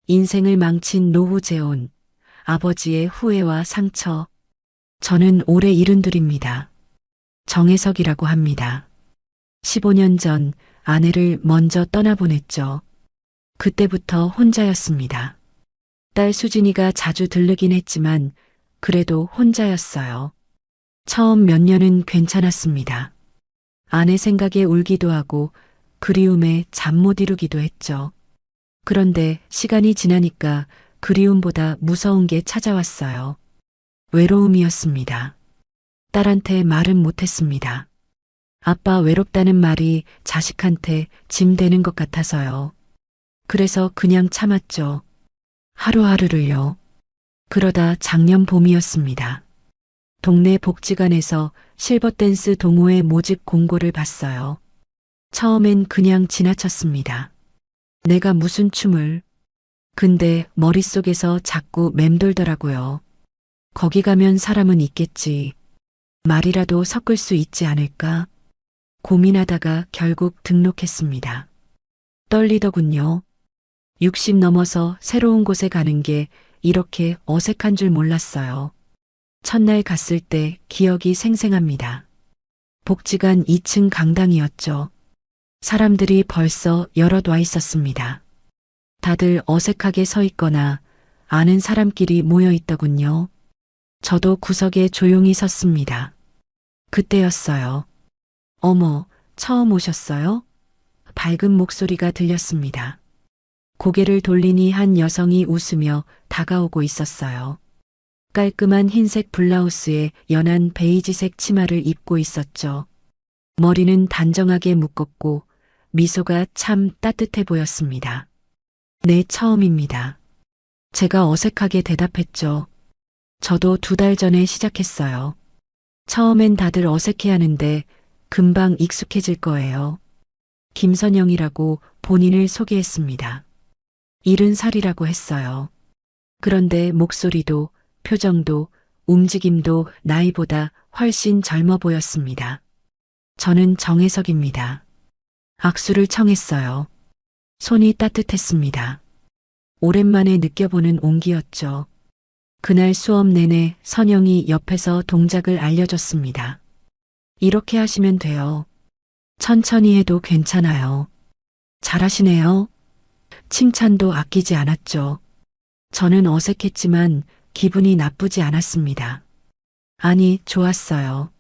인생을 망친 노후 재혼, 아버지의 후회와 상처. 저는 올해 72입니다. 정혜석이라고 합니다. 15년 전 아내를 먼저 떠나보냈죠. 그때부터 혼자였습니다. 딸 수진이가 자주 들르긴 했지만 그래도 혼자였어요. 처음 몇 년은 괜찮았습니다. 아내 생각에 울기도 하고 그리움에 잠 못 이루기도 했죠. 그런데 시간이 지나니까 그리움보다 무서운 게 찾아왔어요. 외로움이었습니다. 딸한테 말은 못했습니다. 아빠 외롭다는 말이 자식한테 짐 되는 것 같아서요. 그래서 그냥 참았죠. 하루하루를요. 그러다 작년 봄이었습니다. 동네 복지관에서 실버댄스 동호회 모집 공고를 봤어요. 처음엔 그냥 지나쳤습니다. 내가 무슨 춤을. 근데 머릿속에서 자꾸 맴돌더라고요. 거기 가면 사람은 있겠지. 말이라도 섞을 수 있지 않을까? 고민하다가 결국 등록했습니다. 떨리더군요. 60 넘어서 새로운 곳에 가는 게 이렇게 어색한 줄 몰랐어요. 첫날 갔을 때 기억이 생생합니다. 복지관 2층 강당이었죠. 사람들이 벌써 여럿 와 있었습니다. 다들 어색하게 서 있거나 아는 사람끼리 모여 있더군요. 저도 구석에 조용히 섰습니다. 그때였어요. 어머, 처음 오셨어요? 밝은 목소리가 들렸습니다. 고개를 돌리니 한 여성이 웃으며 다가오고 있었어요. 깔끔한 흰색 블라우스에 연한 베이지색 치마를 입고 있었죠. 머리는 단정하게 묶었고 미소가 참 따뜻해 보였습니다. 네, 처음입니다. 제가 어색하게 대답했죠. 저도 2달 전에 시작했어요. 처음엔 다들 어색해하는데 금방 익숙해질 거예요. 김선영이라고 본인을 소개했습니다. 70살이라고 했어요. 그런데 목소리도 표정도 움직임도 나이보다 훨씬 젊어 보였습니다. 저는 정혜석입니다. 악수를 청했어요. 손이 따뜻했습니다. 오랜만에 느껴보는 온기였죠. 그날 수업 내내 선영이 옆에서 동작을 알려줬습니다. 이렇게 하시면 돼요. 천천히 해도 괜찮아요. 잘하시네요. 칭찬도 아끼지 않았죠. 저는 어색했지만 기분이 나쁘지 않았습니다. 아니, 좋았어요.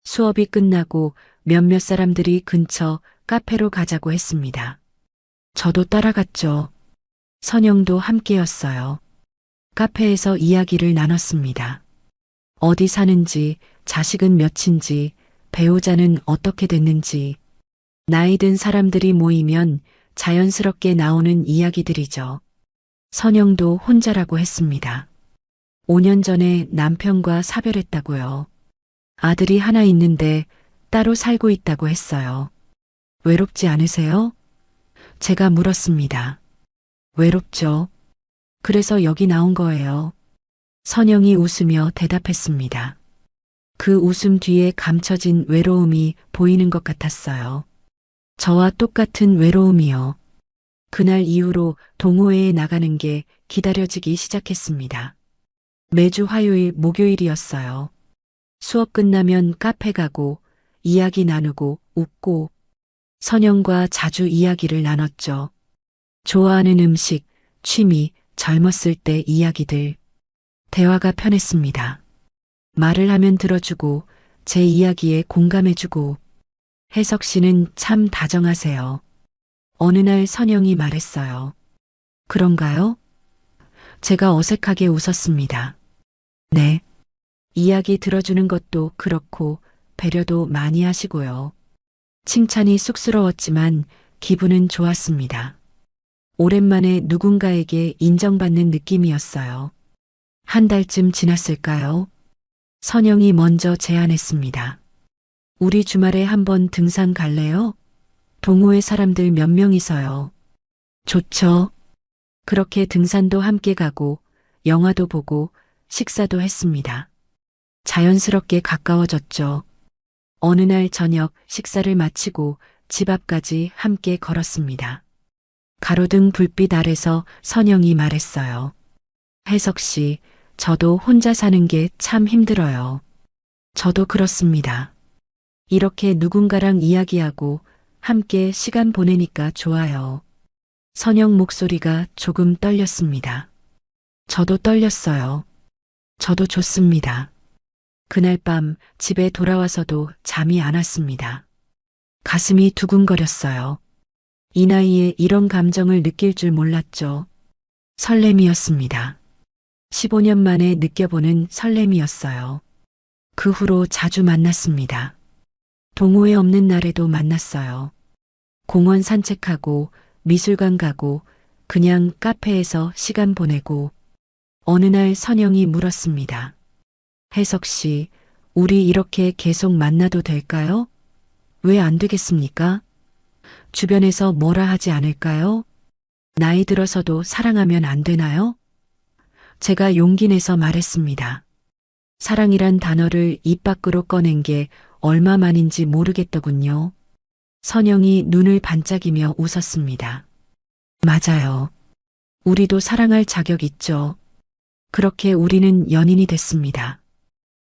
수업이 끝나고 몇몇 사람들이 근처 카페로 가자고 했습니다. 저도 따라갔죠. 선영도 함께였어요. 카페에서 이야기를 나눴습니다. 어디 사는지, 자식은 몇인지, 배우자는 어떻게 됐는지. 나이 든 사람들이 모이면 자연스럽게 나오는 이야기들이죠. 선영도 혼자라고 했습니다. 5년 전에 남편과 사별했다고요. 아들이 하나 있는데 따로 살고 있다고 했어요. 외롭지 않으세요? 제가 물었습니다. 외롭죠. 그래서 여기 나온 거예요. 선영이 웃으며 대답했습니다. 그 웃음 뒤에 감춰진 외로움이 보이는 것 같았어요. 저와 똑같은 외로움이요. 그날 이후로 동호회에 나가는 게 기다려지기 시작했습니다. 매주 화요일, 목요일이었어요. 수업 끝나면 카페 가고 이야기 나누고 웃고 선영과 자주 이야기를 나눴죠. 좋아하는 음식, 취미, 젊었을 때 이야기들. 대화가 편했습니다. 말을 하면 들어주고 제 이야기에 공감해주고. 혜석 씨는 참 다정하세요. 어느 날 선영이 말했어요. 그런가요? 제가 어색하게 웃었습니다. 네. 이야기 들어주는 것도 그렇고 배려도 많이 하시고요. 칭찬이 쑥스러웠지만 기분은 좋았습니다. 오랜만에 누군가에게 인정받는 느낌이었어요. 한 달쯤 지났을까요? 선영이 먼저 제안했습니다. 우리 주말에 한번 등산 갈래요? 동호회 사람들 몇 명이서요. 좋죠. 그렇게 등산도 함께 가고 영화도 보고 식사도 했습니다. 자연스럽게 가까워졌죠. 어느 날 저녁 식사를 마치고 집 앞까지 함께 걸었습니다. 가로등 불빛 아래서 선영이 말했어요. 혜석 씨, 저도 혼자 사는 게 참 힘들어요. 저도 그렇습니다. 이렇게 누군가랑 이야기하고 함께 시간 보내니까 좋아요. 선영 목소리가 조금 떨렸습니다. 저도 떨렸어요. 저도 좋습니다. 그날 밤 집에 돌아와서도 잠이 안 왔습니다. 가슴이 두근거렸어요. 이 나이에 이런 감정을 느낄 줄 몰랐죠. 설렘이었습니다. 15년 만에 느껴보는 설렘이었어요. 그 후로 자주 만났습니다. 동호회 없는 날에도 만났어요. 공원 산책하고 미술관 가고 그냥 카페에서 시간 보내고 어느 날 선영이 물었습니다. 혜석 씨, 우리 이렇게 계속 만나도 될까요? 왜 안 되겠습니까? 주변에서 뭐라 하지 않을까요? 나이 들어서도 사랑하면 안 되나요? 제가 용기 내서 말했습니다. 사랑이란 단어를 입 밖으로 꺼낸 게 얼마만인지 모르겠더군요. 선영이 눈을 반짝이며 웃었습니다. 맞아요. 우리도 사랑할 자격 있죠. 그렇게 우리는 연인이 됐습니다.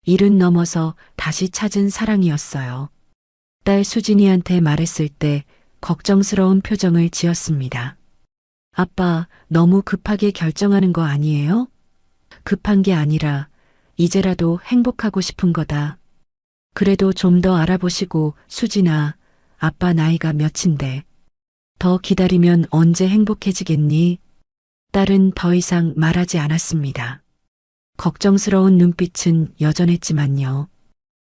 일은 넘어서 다시 찾은 사랑이었어요. 딸 수진이한테 말했을 때 걱정스러운 표정을 지었습니다. 아빠, 너무 급하게 결정하는 거 아니에요? 급한 게 아니라 이제라도 행복하고 싶은 거다. 그래도 좀 더 알아보시고 수진아, 아빠 나이가 몇인데 더 기다리면 언제 행복해지겠니? 딸은 더 이상 말하지 않았습니다. 걱정스러운 눈빛은 여전했지만요.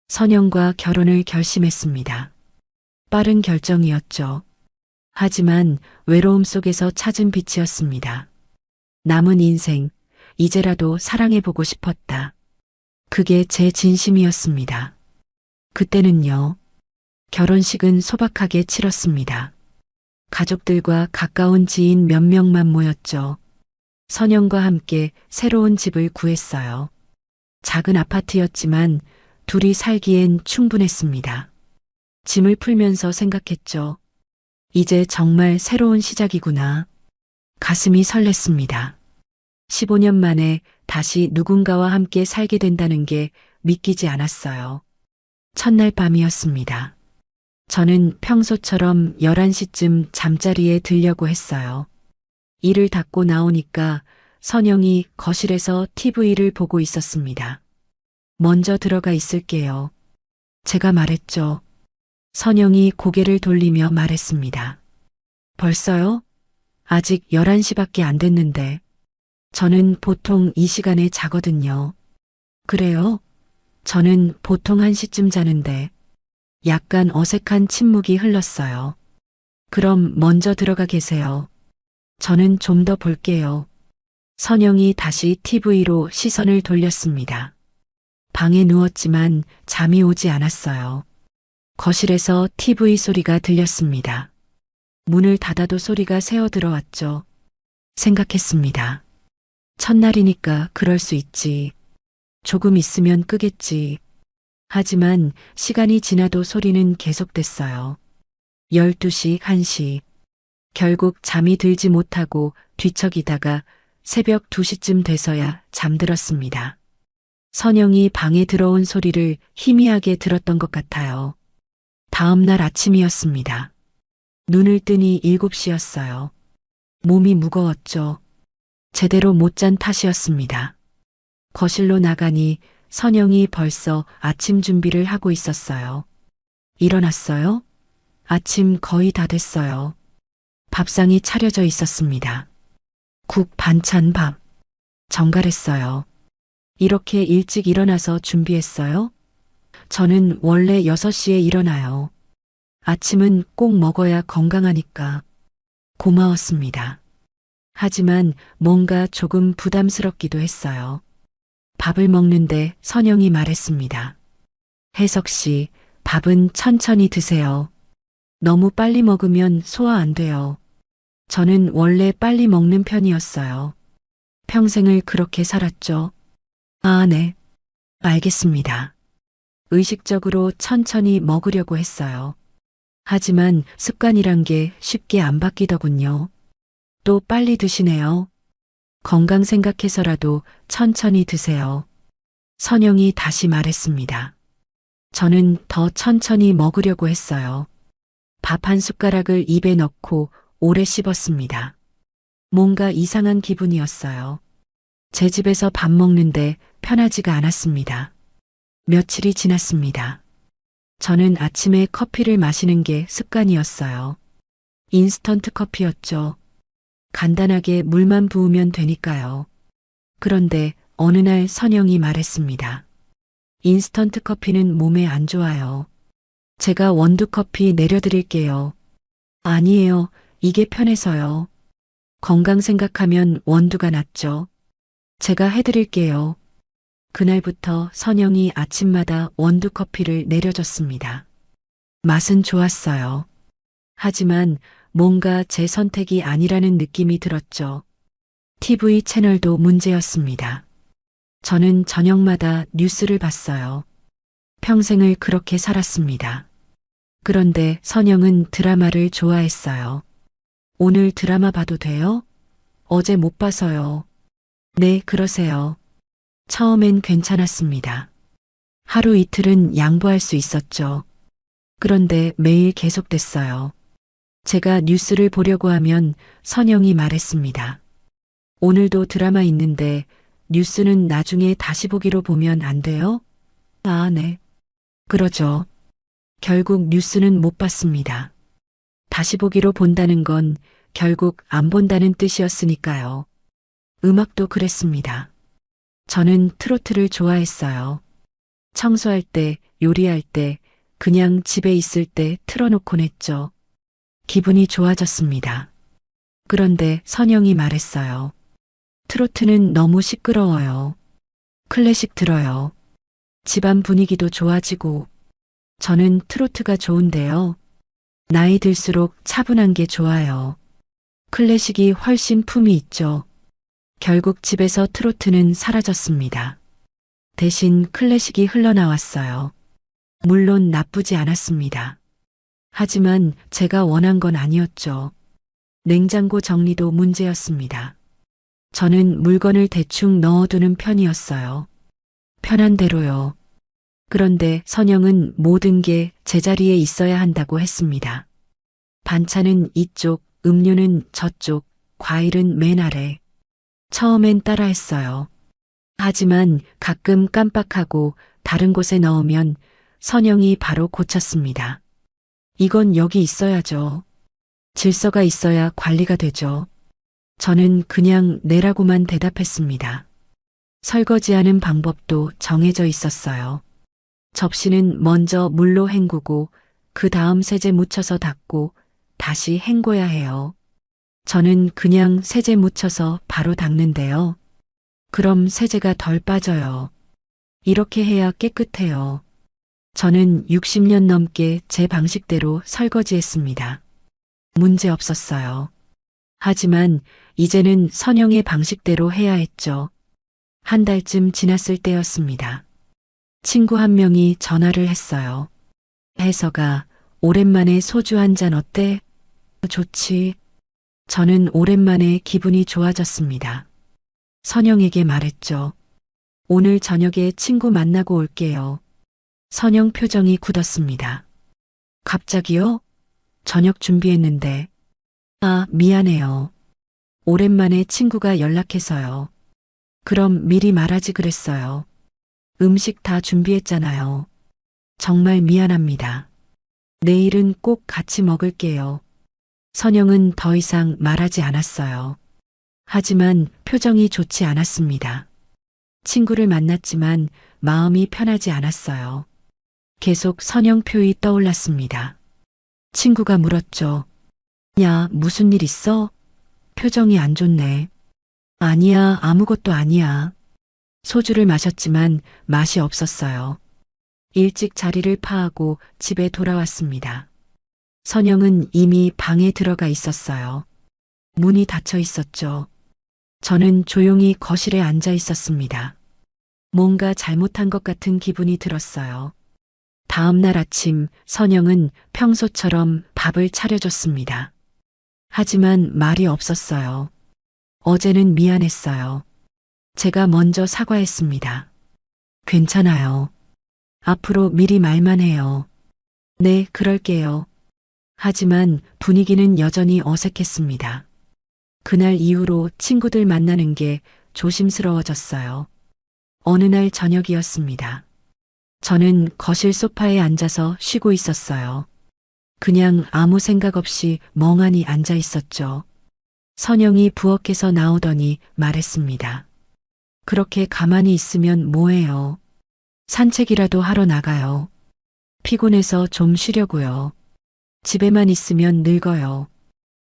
선영과 결혼을 결심했습니다. 빠른 결정이었죠. 하지만 외로움 속에서 찾은 빛이었습니다. 남은 인생, 이제라도 사랑해보고 싶었다. 그게 제 진심이었습니다. 그때는요. 결혼식은 소박하게 치렀습니다. 가족들과 가까운 지인 몇 명만 모였죠. 선영과 함께 새로운 집을 구했어요. 작은 아파트였지만 둘이 살기엔 충분했습니다. 짐을 풀면서 생각했죠. 이제 정말 새로운 시작이구나. 가슴이 설렜습니다. 15년 만에 다시 누군가와 함께 살게 된다는 게 믿기지 않았어요. 첫날 밤이었습니다. 저는 평소처럼 11시쯤 잠자리에 들려고 했어요. 일을 닫고 나오니까 선영이 거실에서 TV를 보고 있었습니다. 먼저 들어가 있을게요. 제가 말했죠. 선영이 고개를 돌리며 말했습니다. 벌써요? 아직 11시밖에 안 됐는데. 저는 보통 이 시간에 자거든요. 그래요? 저는 보통 1시쯤 자는데. 약간 어색한 침묵이 흘렀어요. 그럼 먼저 들어가 계세요. 저는 좀 더 볼게요. 선영이 다시 TV로 시선을 돌렸습니다. 방에 누웠지만 잠이 오지 않았어요. 거실에서 TV 소리가 들렸습니다. 문을 닫아도 소리가 새어 들어왔죠. 생각했습니다. 첫날이니까 그럴 수 있지. 조금 있으면 끄겠지. 하지만 시간이 지나도 소리는 계속됐어요. 12시, 1시. 결국 잠이 들지 못하고 뒤척이다가 새벽 2시쯤 돼서야 잠들었습니다. 선영이 방에 들어온 소리를 희미하게 들었던 것 같아요. 다음 날 아침이었습니다. 눈을 뜨니 7시였어요. 몸이 무거웠죠. 제대로 못 잔 탓이었습니다. 거실로 나가니 선영이 벌써 아침 준비를 하고 있었어요. 일어났어요? 아침 거의 다 됐어요. 밥상이 차려져 있었습니다. 국, 반찬, 밥. 정갈했어요. 이렇게 일찍 일어나서 준비했어요? 저는 원래 6시에 일어나요. 아침은 꼭 먹어야 건강하니까. 고마웠습니다. 하지만 뭔가 조금 부담스럽기도 했어요. 밥을 먹는데 선영이 말했습니다. 혜석 씨, 밥은 천천히 드세요. 너무 빨리 먹으면 소화 안 돼요. 저는 원래 빨리 먹는 편이었어요. 평생을 그렇게 살았죠. 아, 네. 알겠습니다. 의식적으로 천천히 먹으려고 했어요. 하지만 습관이란 게 쉽게 안 바뀌더군요. 또 빨리 드시네요. 건강 생각해서라도 천천히 드세요. 선영이 다시 말했습니다. 저는 더 천천히 먹으려고 했어요. 밥 한 숟가락을 입에 넣고 오래 씹었습니다. 뭔가 이상한 기분이었어요. 제 집에서 밥 먹는데 편하지가 않았습니다. 며칠이 지났습니다. 저는 아침에 커피를 마시는 게 습관이었어요. 인스턴트 커피였죠. 간단하게 물만 부으면 되니까요. 그런데 어느 날 선영이 말했습니다. 인스턴트 커피는 몸에 안 좋아요. 제가 원두 커피 내려드릴게요. 아니에요. 이게 편해서요. 건강 생각하면 원두가 낫죠. 제가 해드릴게요. 그날부터 선영이 아침마다 원두 커피를 내려줬습니다. 맛은 좋았어요. 하지만 뭔가 제 선택이 아니라는 느낌이 들었죠. TV 채널도 문제였습니다. 저는 저녁마다 뉴스를 봤어요. 평생을 그렇게 살았습니다. 그런데 선영은 드라마를 좋아했어요. 오늘 드라마 봐도 돼요? 어제 못 봐서요. 네, 그러세요. 처음엔 괜찮았습니다. 하루 이틀은 양보할 수 있었죠. 그런데 매일 계속됐어요. 제가 뉴스를 보려고 하면 선영이 말했습니다. 오늘도 드라마 있는데 뉴스는 나중에 다시 보기로 보면 안 돼요? 아, 네. 그러죠. 결국 뉴스는 못 봤습니다. 다시 보기로 본다는 건 결국 안 본다는 뜻이었으니까요. 음악도 그랬습니다. 저는 트로트를 좋아했어요. 청소할 때, 요리할 때, 그냥 집에 있을 때 틀어놓곤 했죠. 기분이 좋아졌습니다. 그런데 선영이 말했어요. 트로트는 너무 시끄러워요. 클래식 들어요. 집안 분위기도 좋아지고. 저는 트로트가 좋은데요. 나이 들수록 차분한 게 좋아요. 클래식이 훨씬 품이 있죠. 결국 집에서 트로트는 사라졌습니다. 대신 클래식이 흘러나왔어요. 물론 나쁘지 않았습니다. 하지만 제가 원한 건 아니었죠. 냉장고 정리도 문제였습니다. 저는 물건을 대충 넣어두는 편이었어요. 편한 대로요. 그런데 선영은 모든 게 제자리에 있어야 한다고 했습니다. 반찬은 이쪽, 음료는 저쪽, 과일은 맨 아래. 처음엔 따라했어요. 하지만 가끔 깜빡하고 다른 곳에 넣으면 선영이 바로 고쳤습니다. 이건 여기 있어야죠. 질서가 있어야 관리가 되죠. 저는 그냥 내라고만 대답했습니다. 설거지하는 방법도 정해져 있었어요. 접시는 먼저 물로 헹구고 그 다음 세제 묻혀서 닦고 다시 헹궈야 해요. 저는 그냥 세제 묻혀서 바로 닦는데요. 그럼 세제가 덜 빠져요. 이렇게 해야 깨끗해요. 저는 60년 넘게 제 방식대로 설거지했습니다. 문제 없었어요. 하지만 이제는 선영의 방식대로 해야 했죠. 한 달쯤 지났을 때였습니다. 친구 한 명이 전화를 했어요. 혜서가 오랜만에 소주 한 잔 어때? 좋지. 저는 오랜만에 기분이 좋아졌습니다. 선영에게 말했죠. 오늘 저녁에 친구 만나고 올게요. 선영 표정이 굳었습니다. 갑자기요? 저녁 준비했는데. 아, 미안해요. 오랜만에 친구가 연락해서요. 그럼 미리 말하지 그랬어요. 음식 다 준비했잖아요. 정말 미안합니다. 내일은 꼭 같이 먹을게요. 선영은 더 이상 말하지 않았어요. 하지만 표정이 좋지 않았습니다. 친구를 만났지만 마음이 편하지 않았어요. 계속 선영표이 떠올랐습니다. 친구가 물었죠. 야, 무슨 일 있어? 표정이 안 좋네. 아니야, 아무것도 아니야. 소주를 마셨지만 맛이 없었어요. 일찍 자리를 파하고 집에 돌아왔습니다. 선영은 이미 방에 들어가 있었어요. 문이 닫혀 있었죠. 저는 조용히 거실에 앉아 있었습니다. 뭔가 잘못한 것 같은 기분이 들었어요. 다음 날 아침 선영은 평소처럼 밥을 차려줬습니다. 하지만 말이 없었어요. 어제는 미안했어요. 제가 먼저 사과했습니다. 괜찮아요. 앞으로 미리 말만 해요. 네, 그럴게요. 하지만 분위기는 여전히 어색했습니다. 그날 이후로 친구들 만나는 게 조심스러워졌어요. 어느 날 저녁이었습니다. 저는 거실 소파에 앉아서 쉬고 있었어요. 그냥 아무 생각 없이 멍하니 앉아 있었죠. 선영이 부엌에서 나오더니 말했습니다. 그렇게 가만히 있으면 뭐해요? 산책이라도 하러 나가요. 피곤해서 좀 쉬려고요. 집에만 있으면 늙어요.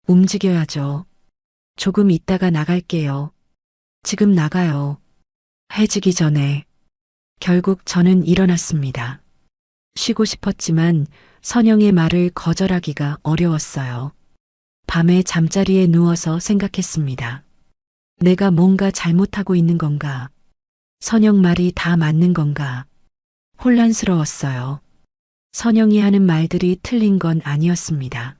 움직여야죠. 조금 있다가 나갈게요. 지금 나가요. 해지기 전에. 결국 저는 일어났습니다. 쉬고 싶었지만 선영의 말을 거절하기가 어려웠어요. 밤에 잠자리에 누워서 생각했습니다. 내가 뭔가 잘못하고 있는 건가? 선영 말이 다 맞는 건가? 혼란스러웠어요. 선영이 하는 말들이 틀린 건 아니었습니다.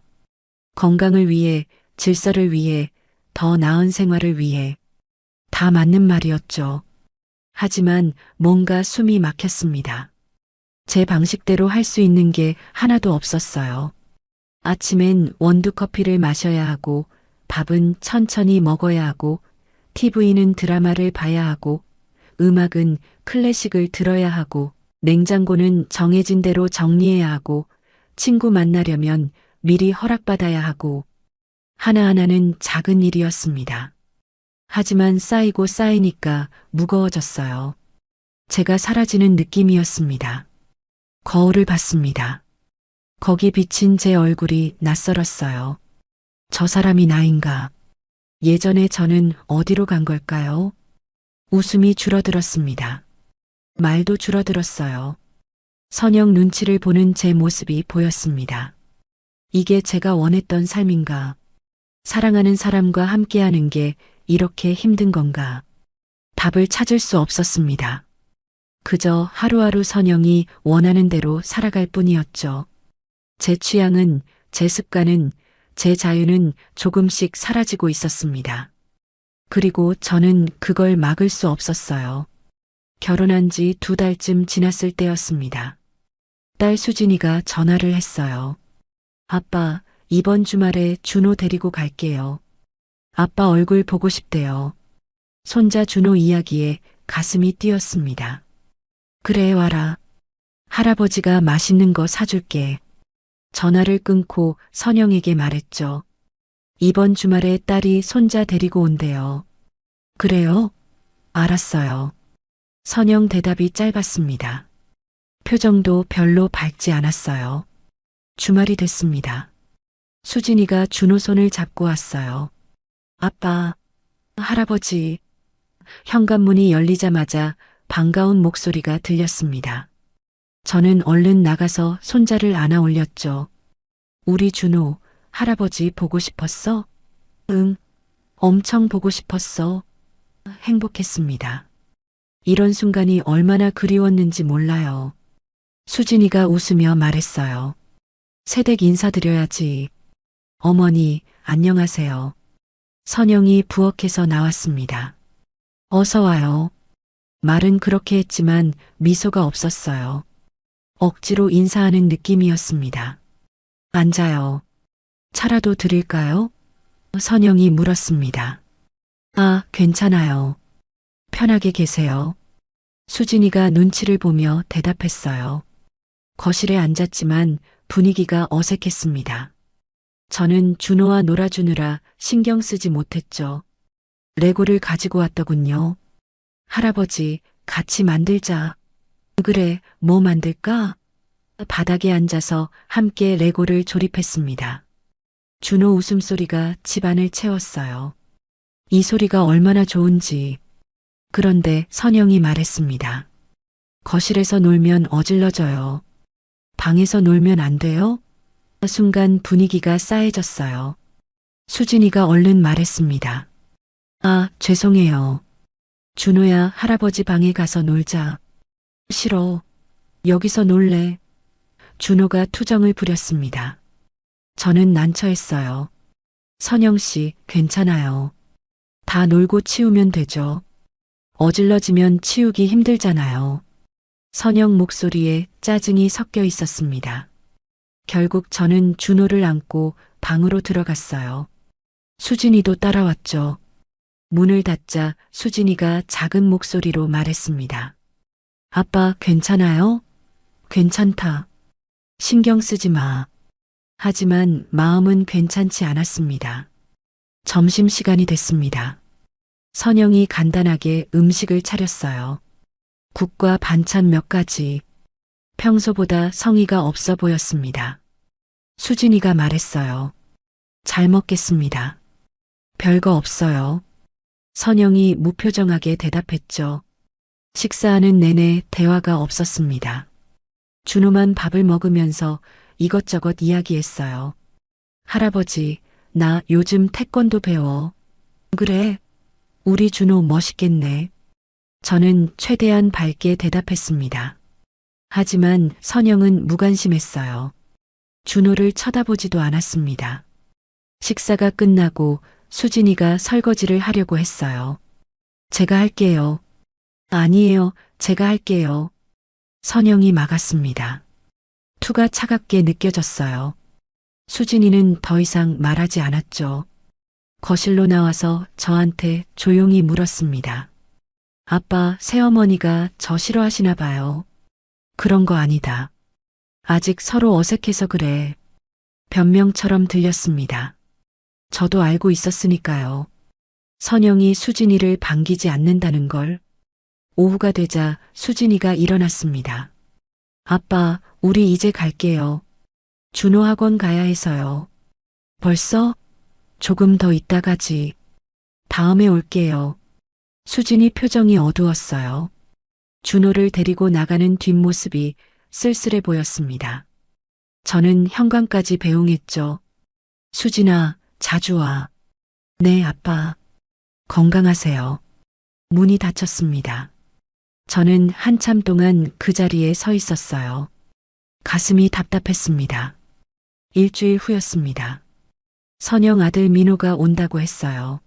건강을 위해, 질서를 위해, 더 나은 생활을 위해 다 맞는 말이었죠. 하지만 뭔가 숨이 막혔습니다. 제 방식대로 할 수 있는 게 하나도 없었어요. 아침엔 원두커피를 마셔야 하고, 밥은 천천히 먹어야 하고, TV는 드라마를 봐야 하고, 음악은 클래식을 들어야 하고, 냉장고는 정해진 대로 정리해야 하고, 친구 만나려면 미리 허락받아야 하고, 하나하나는 작은 일이었습니다. 하지만 쌓이고 쌓이니까 무거워졌어요. 제가 사라지는 느낌이었습니다. 거울을 봤습니다. 거기 비친 제 얼굴이 낯설었어요. 저 사람이 나인가? 예전에 저는 어디로 간 걸까요? 웃음이 줄어들었습니다. 말도 줄어들었어요. 선영 눈치를 보는 제 모습이 보였습니다. 이게 제가 원했던 삶인가? 사랑하는 사람과 함께하는 게 이렇게 힘든 건가? 답을 찾을 수 없었습니다. 그저 하루하루 선영이 원하는 대로 살아갈 뿐이었죠. 제 취향은, 제 습관은, 제 자유는 조금씩 사라지고 있었습니다. 그리고 저는 그걸 막을 수 없었어요. 결혼한 지 2달쯤 지났을 때였습니다. 딸 수진이가 전화를 했어요. 아빠, 이번 주말에 준호 데리고 갈게요. 아빠 얼굴 보고 싶대요. 손자 준호 이야기에 가슴이 뛰었습니다. 그래, 와라. 할아버지가 맛있는 거 사줄게. 전화를 끊고 선영에게 말했죠. 이번 주말에 딸이 손자 데리고 온대요. 그래요? 알았어요. 선영 대답이 짧았습니다. 표정도 별로 밝지 않았어요. 주말이 됐습니다. 수진이가 준호 손을 잡고 왔어요. 아빠, 할아버지. 현관문이 열리자마자 반가운 목소리가 들렸습니다. 저는 얼른 나가서 손자를 안아 올렸죠. 우리 준호, 할아버지 보고 싶었어? 응, 엄청 보고 싶었어. 행복했습니다. 이런 순간이 얼마나 그리웠는지 몰라요. 수진이가 웃으며 말했어요. 새댁 인사드려야지. 어머니, 안녕하세요. 선영이 부엌에서 나왔습니다. 어서 와요. 말은 그렇게 했지만 미소가 없었어요. 억지로 인사하는 느낌이었습니다. 앉아요. 차라도 드릴까요? 선영이 물었습니다. 아, 괜찮아요. 편하게 계세요. 수진이가 눈치를 보며 대답했어요. 거실에 앉았지만 분위기가 어색했습니다. 저는 준호와 놀아주느라 신경 쓰지 못했죠. 레고를 가지고 왔더군요. 할아버지, 같이 만들자. 그래, 뭐 만들까? 바닥에 앉아서 함께 레고를 조립했습니다. 준호 웃음소리가 집안을 채웠어요. 이 소리가 얼마나 좋은지. 그런데 선영이 말했습니다. 거실에서 놀면 어질러져요. 방에서 놀면 안 돼요? 순간 분위기가 싸해졌어요. 수진이가 얼른 말했습니다. 아, 죄송해요. 준호야, 할아버지 방에 가서 놀자. 싫어. 여기서 놀래. 준호가 투정을 부렸습니다. 저는 난처했어요. 선영 씨, 괜찮아요. 다 놀고 치우면 되죠. 어질러지면 치우기 힘들잖아요. 선영 목소리에 짜증이 섞여 있었습니다. 결국 저는 준호를 안고 방으로 들어갔어요. 수진이도 따라왔죠. 문을 닫자 수진이가 작은 목소리로 말했습니다. 아빠, 괜찮아요? 괜찮다. 신경 쓰지 마. 하지만 마음은 괜찮지 않았습니다. 점심시간이 됐습니다. 선영이 간단하게 음식을 차렸어요. 국과 반찬 몇 가지. 평소보다 성의가 없어 보였습니다. 수진이가 말했어요. 잘 먹겠습니다. 별거 없어요. 선영이 무표정하게 대답했죠. 식사하는 내내 대화가 없었습니다. 준호만 밥을 먹으면서 이것저것 이야기했어요. 할아버지, 나 요즘 태권도 배워. 그래? 우리 준호 멋있겠네. 저는 최대한 밝게 대답했습니다. 하지만 선영은 무관심했어요. 준호를 쳐다보지도 않았습니다. 식사가 끝나고 수진이가 설거지를 하려고 했어요. 제가 할게요. 아니에요, 제가 할게요. 선영이 막았습니다. 투가 차갑게 느껴졌어요. 수진이는 더 이상 말하지 않았죠. 거실로 나와서 저한테 조용히 물었습니다. 아빠, 새어머니가 저 싫어하시나 봐요. 그런 거 아니다. 아직 서로 어색해서 그래. 변명처럼 들렸습니다. 저도 알고 있었으니까요. 선영이 수진이를 반기지 않는다는 걸. 오후가 되자 수진이가 일어났습니다. 아빠, 우리 이제 갈게요. 준호 학원 가야 해서요. 벌써? 조금 더 있다 가지. 다음에 올게요. 수진이 표정이 어두웠어요. 준호를 데리고 나가는 뒷모습이 쓸쓸해 보였습니다. 저는 현관까지 배웅했죠. 수진아, 자주 와. 네, 아빠. 건강하세요. 문이 닫혔습니다. 저는 한참 동안 그 자리에 서 있었어요. 가슴이 답답했습니다. 일주일 후였습니다. 선영 아들 민호가 온다고 했어요.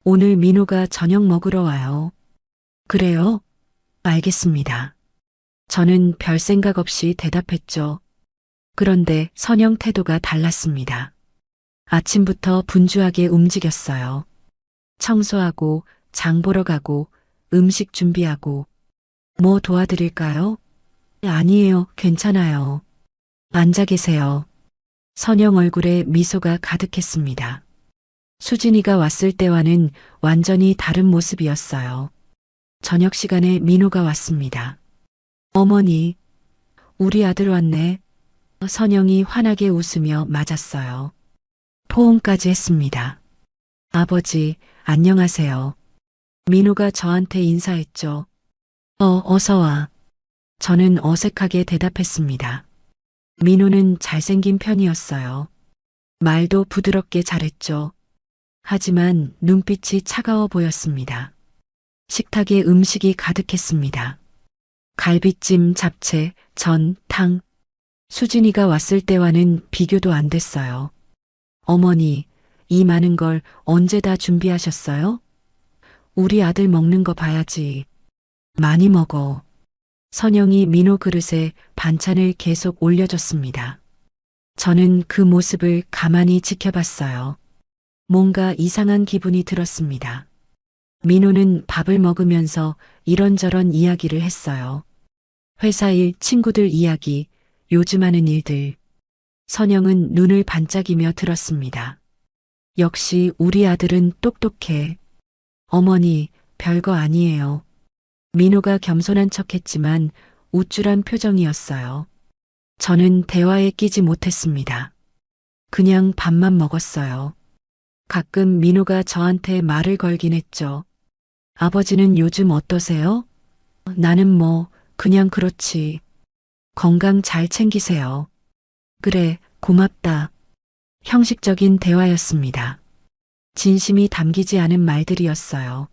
오늘 민호가 저녁 먹으러 와요. 그래요? 알겠습니다. 저는 별 생각 없이 대답했죠. 그런데 선영 태도가 달랐습니다. 아침부터 분주하게 움직였어요. 청소하고 장 보러 가고 음식 준비하고. 뭐 도와드릴까요? 아니에요, 괜찮아요. 앉아 계세요. 선영 얼굴에 미소가 가득했습니다. 수진이가 왔을 때와는 완전히 다른 모습이었어요. 저녁 시간에 민호가 왔습니다. 어머니, 우리 아들 왔네. 선영이 환하게 웃으며 맞았어요. 포옹까지 했습니다. 아버지, 안녕하세요. 민호가 저한테 인사했죠. 어서 와. 저는 어색하게 대답했습니다. 민호는 잘생긴 편이었어요. 말도 부드럽게 잘했죠. 하지만 눈빛이 차가워 보였습니다. 식탁에 음식이 가득했습니다. 갈비찜, 잡채, 전, 탕. 수진이가 왔을 때와는 비교도 안 됐어요. 어머니, 이 많은 걸 언제 다 준비하셨어요? 우리 아들 먹는 거 봐야지. 많이 먹어. 선영이 민호 그릇에 반찬을 계속 올려줬습니다. 저는 그 모습을 가만히 지켜봤어요. 뭔가 이상한 기분이 들었습니다. 민호는 밥을 먹으면서 이런저런 이야기를 했어요. 회사 일, 친구들 이야기, 요즘 하는 일들. 선영은 눈을 반짝이며 들었습니다. 역시 우리 아들은 똑똑해. 어머니, 별거 아니에요. 민호가 겸손한 척했지만 우쭐한 표정이었어요. 저는 대화에 끼지 못했습니다. 그냥 밥만 먹었어요. 가끔 민호가 저한테 말을 걸긴 했죠. 아버지는 요즘 어떠세요? 나는 뭐 그냥 그렇지. 건강 잘 챙기세요. 그래, 고맙다. 형식적인 대화였습니다. 진심이 담기지 않은 말들이었어요.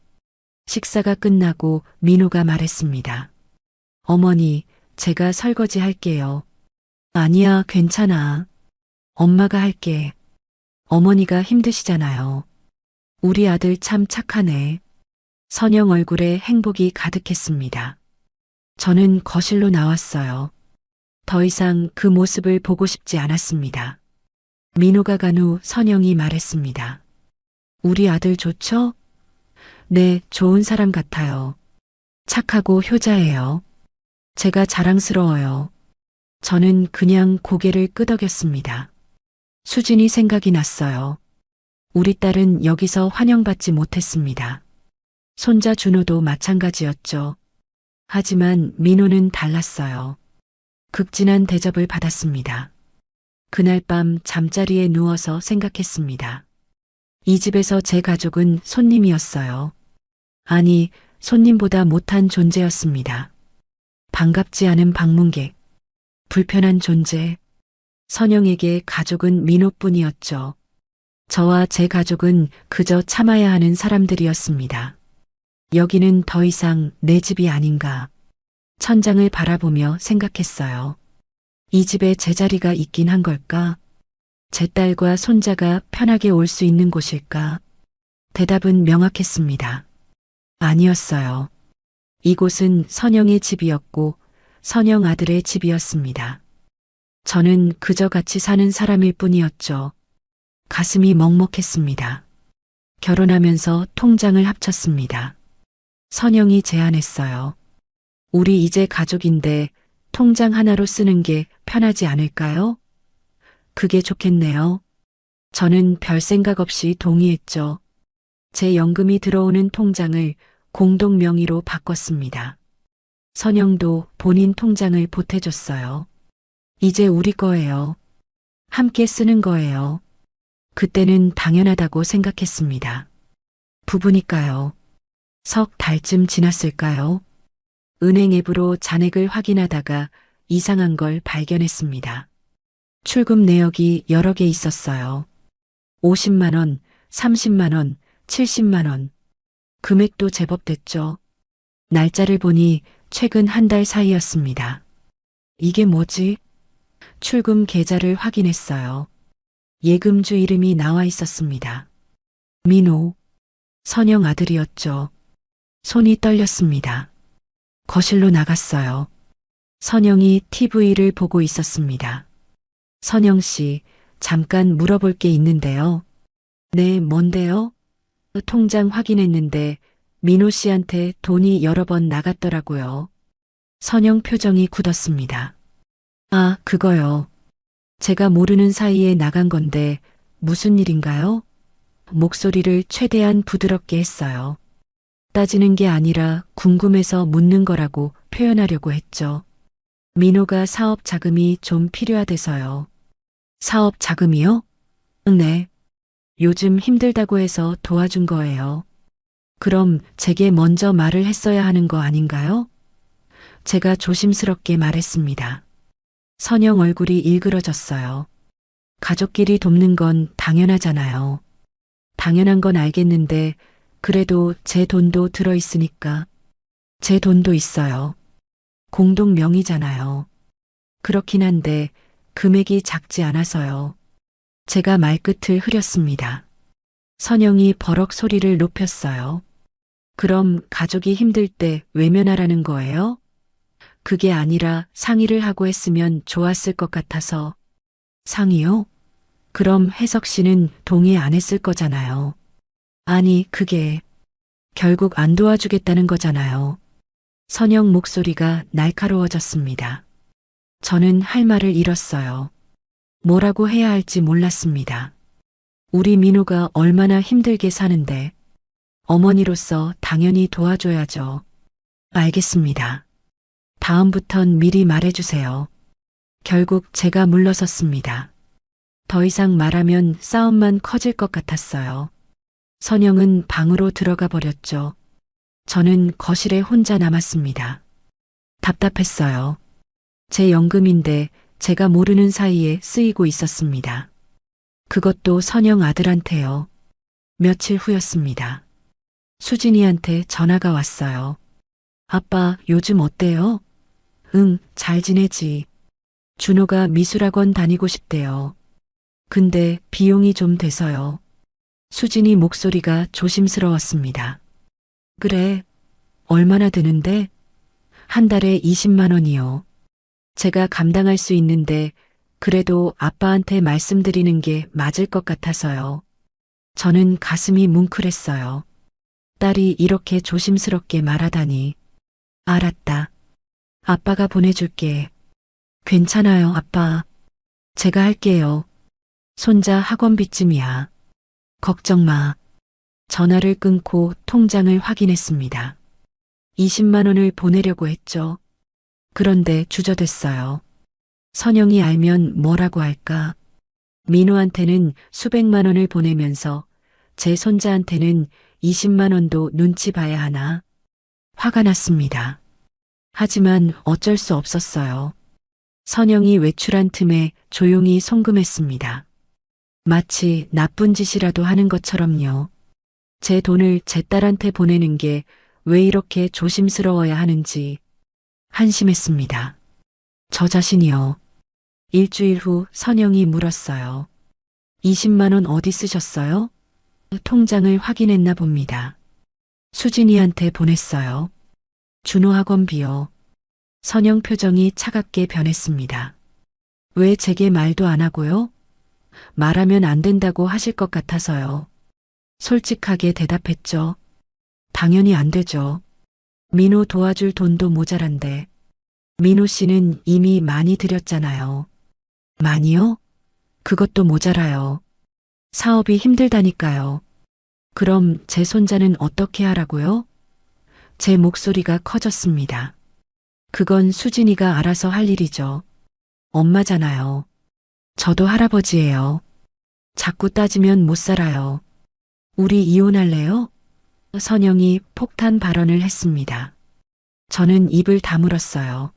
식사가 끝나고 민호가 말했습니다. 어머니, 제가 설거지 할게요. 아니야, 괜찮아. 엄마가 할게. 어머니가 힘드시잖아요. 우리 아들 참 착하네. 선영 얼굴에 행복이 가득했습니다. 저는 거실로 나왔어요. 더 이상 그 모습을 보고 싶지 않았습니다. 민호가 간 후 선영이 말했습니다. 우리 아들 좋죠? 네, 좋은 사람 같아요. 착하고 효자예요. 제가 자랑스러워요. 저는 그냥 고개를 끄덕였습니다. 수진이 생각이 났어요. 우리 딸은 여기서 환영받지 못했습니다. 손자 준호도 마찬가지였죠. 하지만 민호는 달랐어요. 극진한 대접을 받았습니다. 그날 밤 잠자리에 누워서 생각했습니다. 이 집에서 제 가족은 손님이었어요. 아니, 손님보다 못한 존재였습니다. 반갑지 않은 방문객, 불편한 존재. 선영에게 가족은 민호뿐이었죠. 저와 제 가족은 그저 참아야 하는 사람들이었습니다. 여기는 더 이상 내 집이 아닌가. 천장을 바라보며 생각했어요. 이 집에 제 자리가 있긴 한 걸까? 제 딸과 손자가 편하게 올 수 있는 곳일까? 대답은 명확했습니다. 아니었어요. 이곳은 선영의 집이었고 선영 아들의 집이었습니다. 저는 그저 같이 사는 사람일 뿐이었죠. 가슴이 먹먹했습니다. 결혼하면서 통장을 합쳤습니다. 선영이 제안했어요. 우리 이제 가족인데 통장 하나로 쓰는 게 편하지 않을까요? 그게 좋겠네요. 저는 별 생각 없이 동의했죠. 제 연금이 들어오는 통장을 공동 명의로 바꿨습니다. 선영도 본인 통장을 보태줬어요. 이제 우리 거예요. 함께 쓰는 거예요. 그때는 당연하다고 생각했습니다. 부부니까요. 석 달쯤 지났을까요? 은행 앱으로 잔액을 확인하다가 이상한 걸 발견했습니다. 출금 내역이 여러 개 있었어요. 50만 원, 30만 원, 70만 원. 금액도 제법 됐죠. 날짜를 보니 최근 한 달 사이였습니다. 이게 뭐지? 출금 계좌를 확인했어요. 예금주 이름이 나와 있었습니다. 민호, 선영 아들이었죠. 손이 떨렸습니다. 거실로 나갔어요. 선영이 TV를 보고 있었습니다. 선영 씨, 잠깐 물어볼 게 있는데요. 네, 뭔데요? 통장 확인했는데 민호 씨한테 돈이 여러 번 나갔더라고요. 선영 표정이 굳었습니다. 아, 그거요. 제가 모르는 사이에 나간 건데 무슨 일인가요? 목소리를 최대한 부드럽게 했어요. 따지는 게 아니라 궁금해서 묻는 거라고 표현하려고 했죠. 민호가 사업 자금이 좀 필요하대서요. 사업 자금이요? 네. 요즘 힘들다고 해서 도와준 거예요. 그럼 제게 먼저 말을 했어야 하는 거 아닌가요? 제가 조심스럽게 말했습니다. 선영 얼굴이 일그러졌어요. 가족끼리 돕는 건 당연하잖아요. 당연한 건 알겠는데 그래도 제 돈도 들어있으니까. 제 돈도 있어요. 공동 명의잖아요. 그렇긴 한데 금액이 작지 않아서요. 제가 말끝을 흐렸습니다. 선영이 버럭 소리를 높였어요. 그럼 가족이 힘들 때 외면하라는 거예요? 그게 아니라 상의를 하고 했으면 좋았을 것 같아서. 상의요? 그럼 혜석 씨는 동의 안 했을 거잖아요. 아니, 그게 결국 안 도와주겠다는 거잖아요. 선영 목소리가 날카로워졌습니다. 저는 할 말을 잃었어요. 뭐라고 해야 할지 몰랐습니다. 우리 민호가 얼마나 힘들게 사는데 어머니로서 당연히 도와줘야죠. 알겠습니다. 다음부턴 미리 말해주세요. 결국 제가 물러섰습니다. 더 이상 말하면 싸움만 커질 것 같았어요. 선영은 방으로 들어가 버렸죠. 저는 거실에 혼자 남았습니다. 답답했어요. 제 연금인데 제가 모르는 사이에 쓰이고 있었습니다. 그것도 선영 아들한테요. 며칠 후였습니다. 수진이한테 전화가 왔어요. 아빠, 요즘 어때요? 응, 잘 지내지. 준호가 미술학원 다니고 싶대요. 근데 비용이 좀 돼서요. 수진이 목소리가 조심스러웠습니다. 그래, 얼마나 드는데? 한 달에 20만 원이요. 제가 감당할 수 있는데 그래도 아빠한테 말씀드리는 게 맞을 것 같아서요. 저는 가슴이 뭉클했어요. 딸이 이렇게 조심스럽게 말하다니. 알았다. 아빠가 보내줄게. 괜찮아요, 아빠. 제가 할게요. 손자 학원비쯤이야. 걱정 마. 전화를 끊고 통장을 확인했습니다. 20만 원을 보내려고 했죠. 그런데 주저됐어요. 선영이 알면 뭐라고 할까? 민호한테는 수백만 원을 보내면서 제 손자한테는 20만 원도 눈치 봐야 하나? 화가 났습니다. 하지만 어쩔 수 없었어요. 선영이 외출한 틈에 조용히 송금했습니다. 마치 나쁜 짓이라도 하는 것처럼요. 제 돈을 제 딸한테 보내는 게 왜 이렇게 조심스러워야 하는지 한심했습니다. 저 자신이요. 일주일 후 선영이 물었어요. 20만 원 어디 쓰셨어요? 통장을 확인했나 봅니다. 수진이한테 보냈어요. 준호 학원비요. 선영 표정이 차갑게 변했습니다. 왜 제게 말도 안 하고요? 말하면 안 된다고 하실 것 같아서요. 솔직하게 대답했죠. 당연히 안 되죠. 민호 도와줄 돈도 모자란데. 민호 씨는 이미 많이 드렸잖아요. 많이요? 그것도 모자라요. 사업이 힘들다니까요. 그럼 제 손자는 어떻게 하라고요? 제 목소리가 커졌습니다. 그건 수진이가 알아서 할 일이죠. 엄마잖아요. 저도 할아버지예요. 자꾸 따지면 못 살아요. 우리 이혼할래요? 선영이 폭탄 발언을 했습니다. 저는 입을 다물었어요.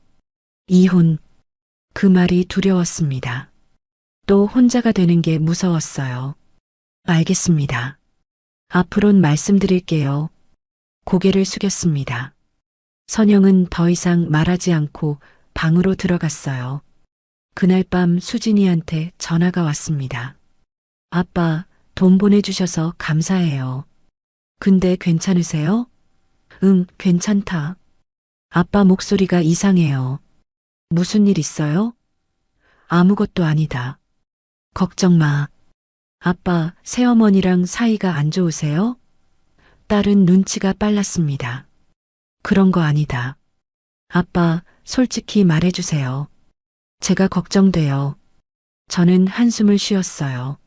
이혼. 그 말이 두려웠습니다. 또 혼자가 되는 게 무서웠어요. 알겠습니다. 앞으론 말씀드릴게요. 고개를 숙였습니다. 선영은 더 이상 말하지 않고 방으로 들어갔어요. 그날 밤 수진이한테 전화가 왔습니다. 아빠, 돈 보내주셔서 감사해요. 근데 괜찮으세요? 응, 괜찮다. 아빠 목소리가 이상해요. 무슨 일 있어요? 아무것도 아니다. 걱정 마. 아빠, 새어머니랑 사이가 안 좋으세요? 딸은 눈치가 빨랐습니다. 그런 거 아니다. 아빠, 솔직히 말해주세요. 제가 걱정돼요. 저는 한숨을 쉬었어요.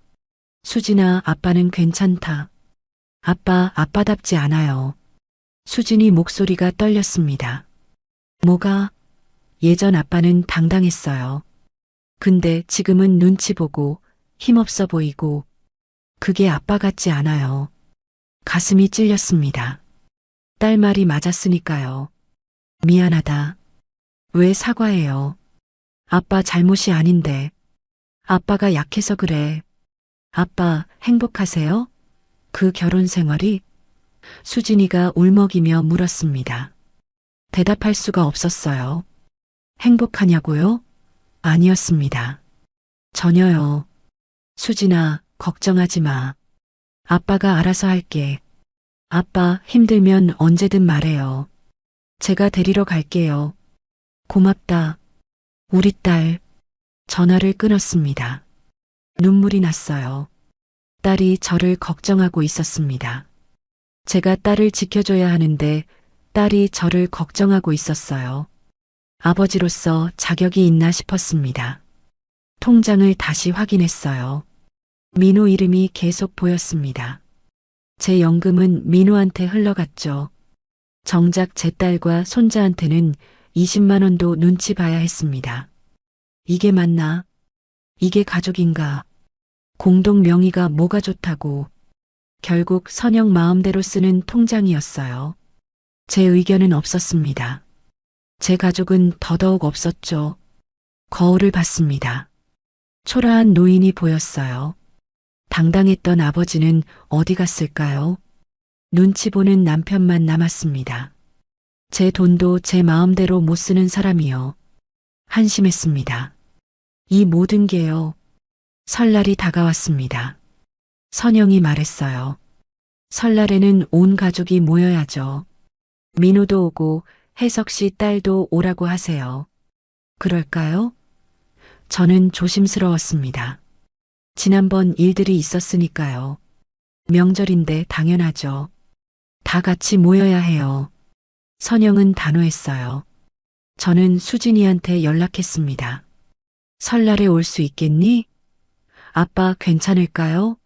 수진아, 아빠는 괜찮다. 아빠, 아빠답지 않아요. 수진이 목소리가 떨렸습니다. 뭐가? 예전 아빠는 당당했어요. 근데 지금은 눈치 보고 힘없어 보이고 그게 아빠 같지 않아요. 가슴이 찔렸습니다. 딸 말이 맞았으니까요. 미안하다. 왜 사과해요? 아빠 잘못이 아닌데. 아빠가 약해서 그래. 아빠 행복하세요? 그 결혼 생활이? 수진이가 울먹이며 물었습니다. 대답할 수가 없었어요. 행복하냐고요? 아니었습니다. 전혀요. 수진아, 걱정하지 마. 아빠가 알아서 할게. 아빠 힘들면 언제든 말해요. 제가 데리러 갈게요. 고맙다. 우리 딸. 전화를 끊었습니다. 눈물이 났어요. 딸이 저를 걱정하고 있었습니다. 제가 딸을 지켜줘야 하는데 딸이 저를 걱정하고 있었어요. 아버지로서 자격이 있나 싶었습니다. 통장을 다시 확인했어요. 민호 이름이 계속 보였습니다. 제 연금은 민호한테 흘러갔죠. 정작 제 딸과 손자한테는 20만 원도 눈치 봐야 했습니다. 이게 맞나? 이게 가족인가? 공동 명의가 뭐가 좋다고. 결국 선영 마음대로 쓰는 통장이었어요. 제 의견은 없었습니다. 제 가족은 더더욱 없었죠. 거울을 봤습니다. 초라한 노인이 보였어요. 당당했던 아버지는 어디 갔을까요? 눈치 보는 남편만 남았습니다. 제 돈도 제 마음대로 못 쓰는 사람이요. 한심했습니다. 이 모든 게요. 설날이 다가왔습니다. 선영이 말했어요. 설날에는 온 가족이 모여야죠. 민호도 오고 혜석 씨 딸도 오라고 하세요. 그럴까요? 저는 조심스러웠습니다. 지난번 일들이 있었으니까요. 명절인데 당연하죠. 다 같이 모여야 해요. 선영은 단호했어요. 저는 수진이한테 연락했습니다. 설날에 올 수 있겠니? 아빠 괜찮을까요?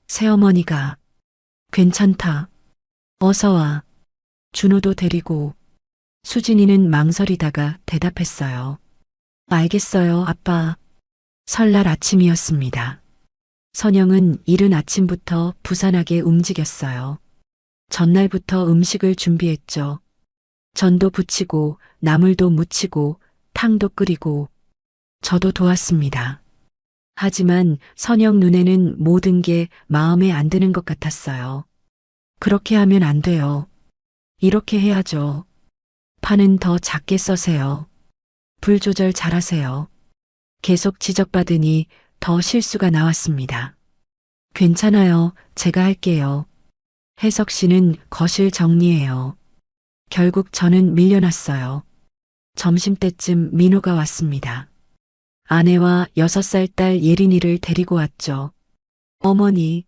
새어머니가 괜찮다. 어서 와. 준호도 데리고. 수진이는 망설이다가 대답했어요. 알겠어요, 아빠. 설날 아침이었습니다. 선영은 이른 아침부터 부산하게 움직였어요. 전날부터 음식을 준비했죠. 전도 부치고 나물도 무치고 탕도 끓이고 저도 도왔습니다. 하지만 선영 눈에는 모든 게 마음에 안 드는 것 같았어요. 그렇게 하면 안 돼요. 이렇게 해야죠. 판은 더 작게 써세요. 불 조절 잘하세요. 계속 지적받으니 더 실수가 나왔습니다. 괜찮아요. 제가 할게요. 혜석 씨는 거실 정리해요. 결국 저는 밀려났어요. 점심때쯤 민호가 왔습니다. 아내와 6살 딸 예린이를 데리고 왔죠. 어머니,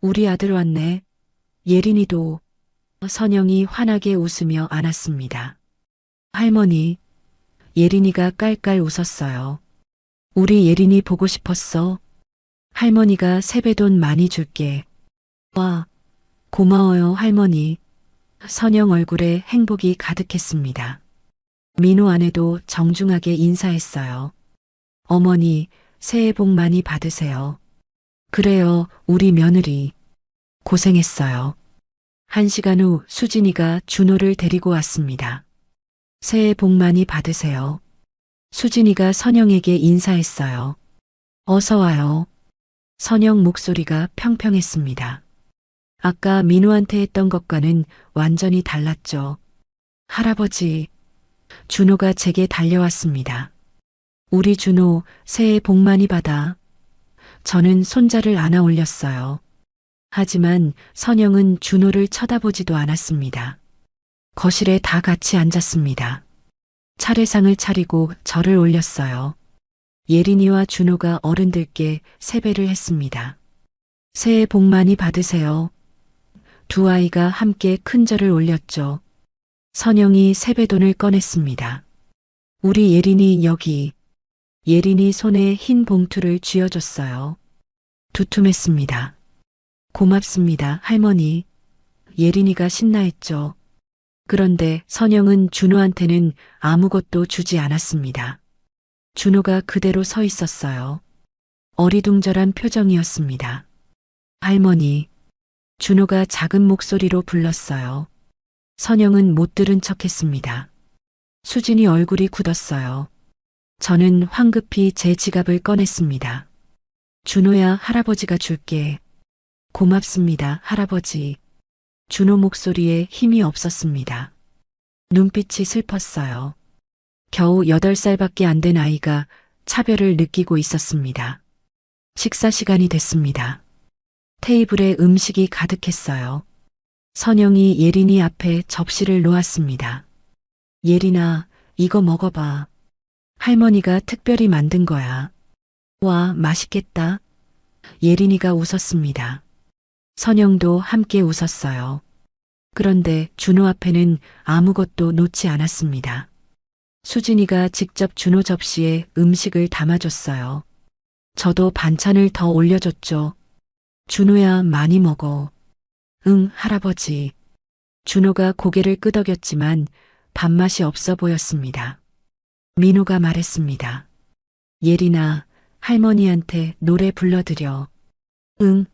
우리 아들 왔네. 예린이도. 선영이 환하게 웃으며 안았습니다. 할머니, 예린이가 깔깔 웃었어요. 우리 예린이 보고 싶었어. 할머니가 세뱃돈 많이 줄게. 와, 고마워요, 할머니. 선영 얼굴에 행복이 가득했습니다. 민호 아내도 정중하게 인사했어요. 어머니, 새해 복 많이 받으세요. 그래요, 우리 며느리. 고생했어요. 1시간 후 수진이가 준호를 데리고 왔습니다. 새해 복 많이 받으세요. 수진이가 선영에게 인사했어요. 어서 와요. 선영 목소리가 평평했습니다. 아까 민호한테 했던 것과는 완전히 달랐죠. 할아버지, 준호가 제게 달려왔습니다. 우리 준호 새해 복 많이 받아. 저는 손자를 안아 올렸어요. 하지만 선영은 준호를 쳐다보지도 않았습니다. 거실에 다 같이 앉았습니다. 차례상을 차리고 절을 올렸어요. 예린이와 준호가 어른들께 세배를 했습니다. 새해 복 많이 받으세요. 두 아이가 함께 큰 절을 올렸죠. 선영이 세배돈을 꺼냈습니다. 우리 예린이 여기. 예린이 손에 흰 봉투를 쥐어줬어요. 두툼했습니다. 고맙습니다, 할머니. 예린이가 신나했죠. 그런데 선영은 준호한테는 아무것도 주지 않았습니다. 준호가 그대로 서 있었어요. 어리둥절한 표정이었습니다. 할머니. 준호가 작은 목소리로 불렀어요. 선영은 못 들은 척했습니다. 수진이 얼굴이 굳었어요. 저는 황급히 제 지갑을 꺼냈습니다. 준호야, 할아버지가 줄게. 고맙습니다, 할아버지. 준호 목소리에 힘이 없었습니다. 눈빛이 슬펐어요. 겨우 8살밖에 안 된 아이가 차별을 느끼고 있었습니다. 식사 시간이 됐습니다. 테이블에 음식이 가득했어요. 선영이 예린이 앞에 접시를 놓았습니다. 예린아, 이거 먹어봐. 할머니가 특별히 만든 거야. 와, 맛있겠다. 예린이가 웃었습니다. 선영도 함께 웃었어요. 그런데 준호 앞에는 아무것도 놓지 않았습니다. 수진이가 직접 준호 접시에 음식을 담아줬어요. 저도 반찬을 더 올려줬죠. 준호야, 많이 먹어. 응, 할아버지. 준호가 고개를 끄덕였지만 밥맛이 없어 보였습니다. 민호가 말했습니다. 예린아, 할머니한테 노래 불러드려. 응.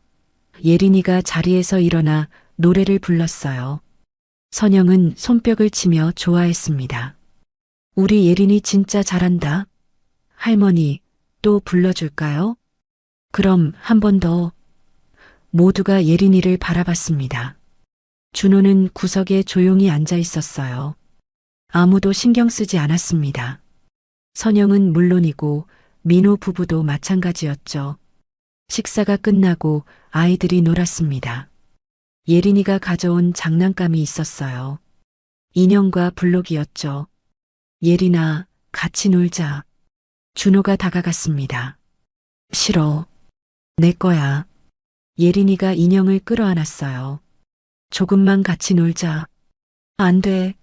예린이가 자리에서 일어나 노래를 불렀어요. 선영은 손뼉을 치며 좋아했습니다. 우리 예린이 진짜 잘한다. 할머니, 또 불러줄까요? 그럼 한 번 더. 모두가 예린이를 바라봤습니다. 준호는 구석에 조용히 앉아 있었어요. 아무도 신경 쓰지 않았습니다. 선영은 물론이고 민호 부부도 마찬가지였죠. 식사가 끝나고 아이들이 놀았습니다. 예린이가 가져온 장난감이 있었어요. 인형과 블록이었죠. 예린아, 같이 놀자. 준호가 다가갔습니다. 싫어. 내 거야. 예린이가 인형을 끌어안았어요. 조금만 같이 놀자. 안 돼.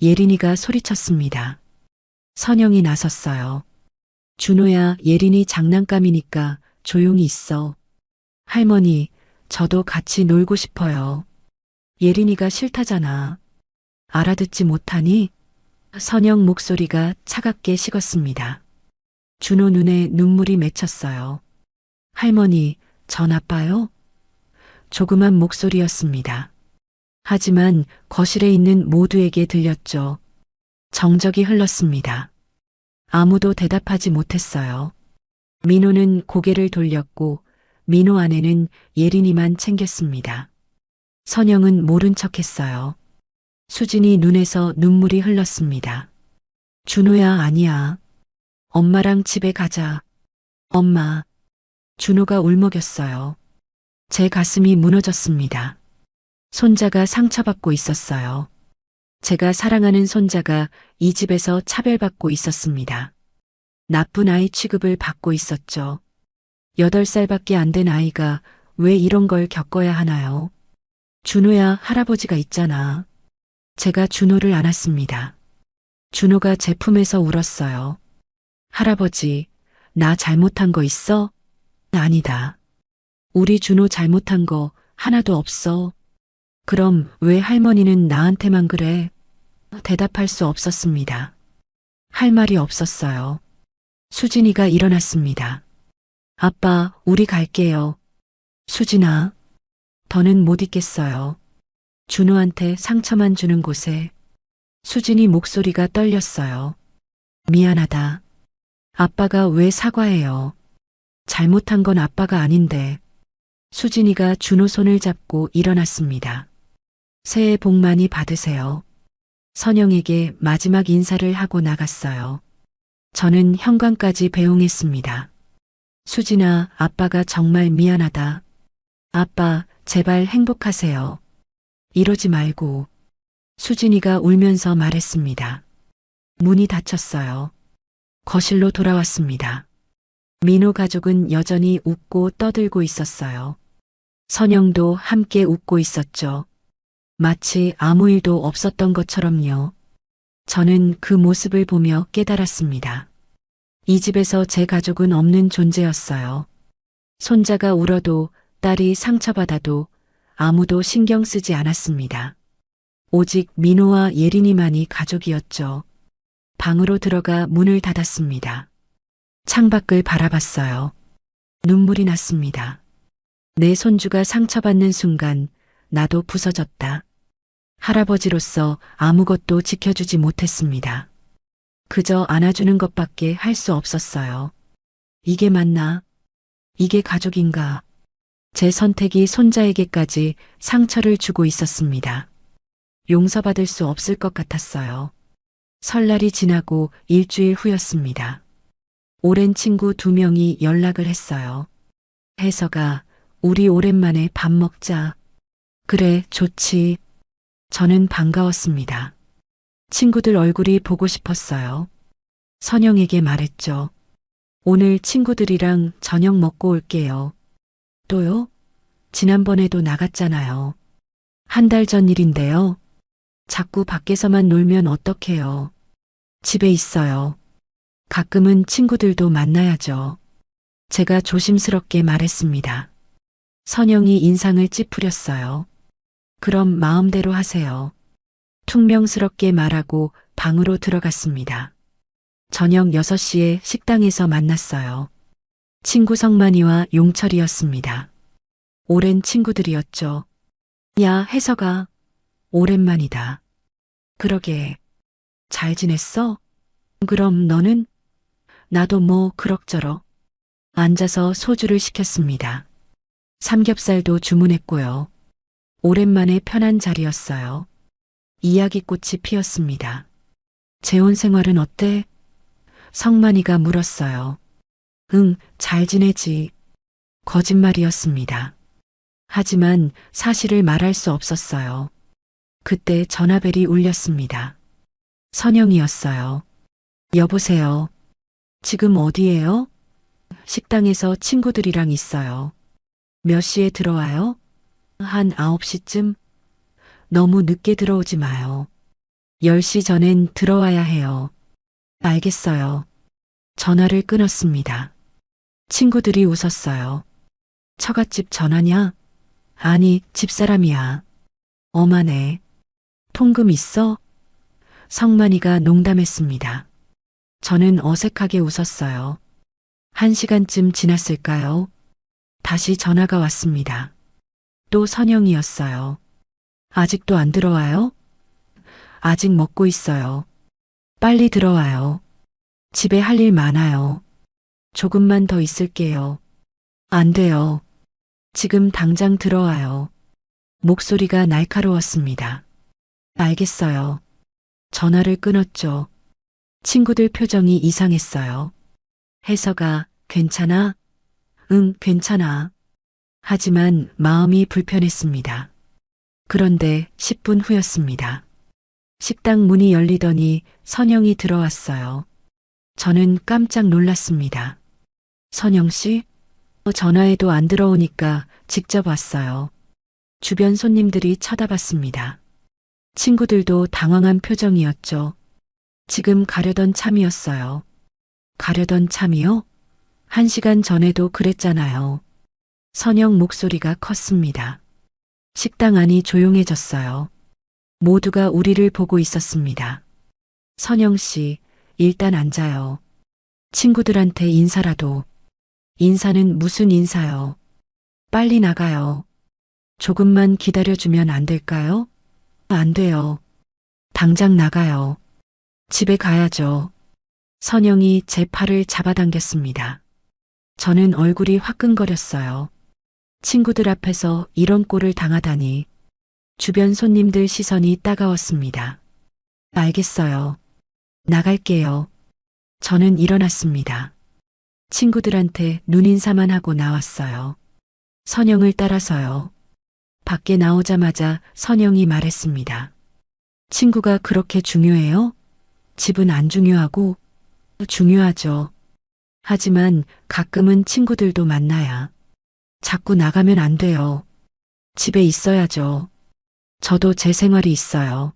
예린이가 소리쳤습니다. 선영이 나섰어요. 준호야, 예린이 장난감이니까 조용히 있어. 할머니, 저도 같이 놀고 싶어요. 예린이가 싫다잖아. 알아듣지 못하니? 선영 목소리가 차갑게 식었습니다. 준호 눈에 눈물이 맺혔어요. 할머니, 저 나빠요? 조그만 목소리였습니다. 하지만 거실에 있는 모두에게 들렸죠. 정적이 흘렀습니다. 아무도 대답하지 못했어요. 민호는 고개를 돌렸고 민호 안에는 예린이만 챙겼습니다. 선영은 모른 척했어요. 수진이 눈에서 눈물이 흘렀습니다. 준호야, 아니야. 엄마랑 집에 가자. 엄마. 준호가 울먹였어요. 제 가슴이 무너졌습니다. 손자가 상처받고 있었어요. 제가 사랑하는 손자가 이 집에서 차별받고 있었습니다. 나쁜 아이 취급을 받고 있었죠. 8살밖에 안 된 아이가 왜 이런 걸 겪어야 하나요? 준호야, 할아버지가 있잖아. 제가 준호를 안았습니다. 준호가 제 품에서 울었어요. 할아버지, 나 잘못한 거 있어? 아니다. 우리 준호 잘못한 거 하나도 없어. 그럼 왜 할머니는 나한테만 그래? 대답할 수 없었습니다. 할 말이 없었어요. 수진이가 일어났습니다. 아빠, 우리 갈게요. 수진아, 더는 못 있겠어요. 준호한테 상처만 주는 곳에. 수진이 목소리가 떨렸어요. 미안하다. 아빠가 왜 사과해요? 잘못한 건 아빠가 아닌데. 수진이가 준호 손을 잡고 일어났습니다. 새해 복 많이 받으세요. 선영에게 마지막 인사를 하고 나갔어요. 저는 현관까지 배웅했습니다. 수진아, 아빠가 정말 미안하다. 아빠, 제발 행복하세요. 이러지 말고. 수진이가 울면서 말했습니다. 문이 닫혔어요. 거실로 돌아왔습니다. 민호 가족은 여전히 웃고 떠들고 있었어요. 선영도 함께 웃고 있었죠. 마치 아무 일도 없었던 것처럼요. 저는 그 모습을 보며 깨달았습니다. 이 집에서 제 가족은 없는 존재였어요. 손자가 울어도 딸이 상처받아도 아무도 신경 쓰지 않았습니다. 오직 민호와 예린이만이 가족이었죠. 방으로 들어가 문을 닫았습니다. 창밖을 바라봤어요. 눈물이 났습니다. 내 손주가 상처받는 순간 나도 부서졌다. 할아버지로서 아무것도 지켜주지 못했습니다. 그저 안아주는 것밖에 할 수 없었어요. 이게 맞나? 이게 가족인가? 제 선택이 손자에게까지 상처를 주고 있었습니다. 용서받을 수 없을 것 같았어요. 설날이 지나고 일주일 후였습니다. 오랜 친구 2명이 연락을 했어요. 혜서가, 우리 오랜만에 밥 먹자. 그래, 좋지. 저는 반가웠습니다. 친구들 얼굴이 보고 싶었어요. 선영에게 말했죠. 오늘 친구들이랑 저녁 먹고 올게요. 또요? 지난번에도 나갔잖아요. 한 달 전 일인데요. 자꾸 밖에서만 놀면 어떡해요. 집에 있어요. 가끔은 친구들도 만나야죠. 제가 조심스럽게 말했습니다. 선영이 인상을 찌푸렸어요. 그럼 마음대로 하세요. 퉁명스럽게 말하고 방으로 들어갔습니다. 저녁 6시에 식당에서 만났어요. 친구 성만이와 용철이었습니다. 오랜 친구들이었죠. 야, 혜서가. 오랜만이다. 그러게. 잘 지냈어? 그럼 너는? 나도 뭐 그럭저럭. 앉아서 소주를 시켰습니다. 삼겹살도 주문했고요. 오랜만에 편한 자리였어요. 이야기꽃이 피었습니다. 재혼 생활은 어때? 성만이가 물었어요. 응, 잘 지내지. 거짓말이었습니다. 하지만 사실을 말할 수 없었어요. 그때 전화벨이 울렸습니다. 선영이었어요. 여보세요. 지금 어디예요? 식당에서 친구들이랑 있어요. 몇 시에 들어와요? 한 9시쯤? 너무 늦게 들어오지 마요. 10시 전엔 들어와야 해요. 알겠어요. 전화를 끊었습니다. 친구들이 웃었어요. 처갓집 전화냐? 아니, 집사람이야. 엄하네. 통금 있어? 성만이가 농담했습니다. 저는 어색하게 웃었어요. 1시간쯤 지났을까요? 다시 전화가 왔습니다. 또 선영이었어요. 아직도 안 들어와요? 아직 먹고 있어요. 빨리 들어와요. 집에 할 일 많아요. 조금만 더 있을게요. 안 돼요. 지금 당장 들어와요. 목소리가 날카로웠습니다. 알겠어요. 전화를 끊었죠. 친구들 표정이 이상했어요. 혜서가 괜찮아? 응, 괜찮아. 하지만 마음이 불편했습니다. 그런데 10분 후였습니다. 식당 문이 열리더니 선영이 들어왔어요. 저는 깜짝 놀랐습니다. 선영 씨? 전화해도 안 들어오니까 직접 왔어요. 주변 손님들이 쳐다봤습니다. 친구들도 당황한 표정이었죠. 지금 가려던 참이었어요. 가려던 참이요? 1시간 전에도 그랬잖아요. 선영 목소리가 컸습니다. 식당 안이 조용해졌어요. 모두가 우리를 보고 있었습니다. 선영 씨, 일단 앉아요. 친구들한테 인사라도. 인사는 무슨 인사요? 빨리 나가요. 조금만 기다려주면 안 될까요? 안 돼요. 당장 나가요. 집에 가야죠. 선영이 제 팔을 잡아당겼습니다. 저는 얼굴이 화끈거렸어요. 친구들 앞에서 이런 꼴을 당하다니. 주변 손님들 시선이 따가웠습니다. 알겠어요. 나갈게요. 저는 일어났습니다. 친구들한테 눈인사만 하고 나왔어요. 선영을 따라서요. 밖에 나오자마자 선영이 말했습니다. 친구가 그렇게 중요해요? 집은 안 중요하고? 중요하죠. 하지만 가끔은 친구들도 만나야. 자꾸 나가면 안 돼요. 집에 있어야죠. 저도 제 생활이 있어요.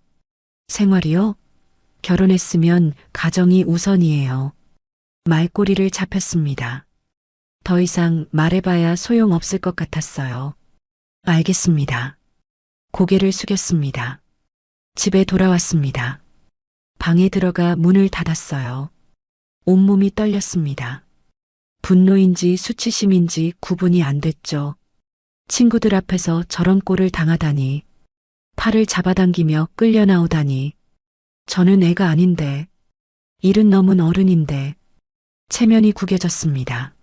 생활이요? 결혼했으면 가정이 우선이에요. 말꼬리를 잡혔습니다. 더 이상 말해봐야 소용없을 것 같았어요. 알겠습니다. 고개를 숙였습니다. 집에 돌아왔습니다. 방에 들어가 문을 닫았어요. 온몸이 떨렸습니다. 분노인지 수치심인지 구분이 안 됐죠. 친구들 앞에서 저런 꼴을 당하다니. 팔을 잡아당기며 끌려 나오다니. 저는 애가 아닌데. 70 넘은 어른인데. 체면이 구겨졌습니다.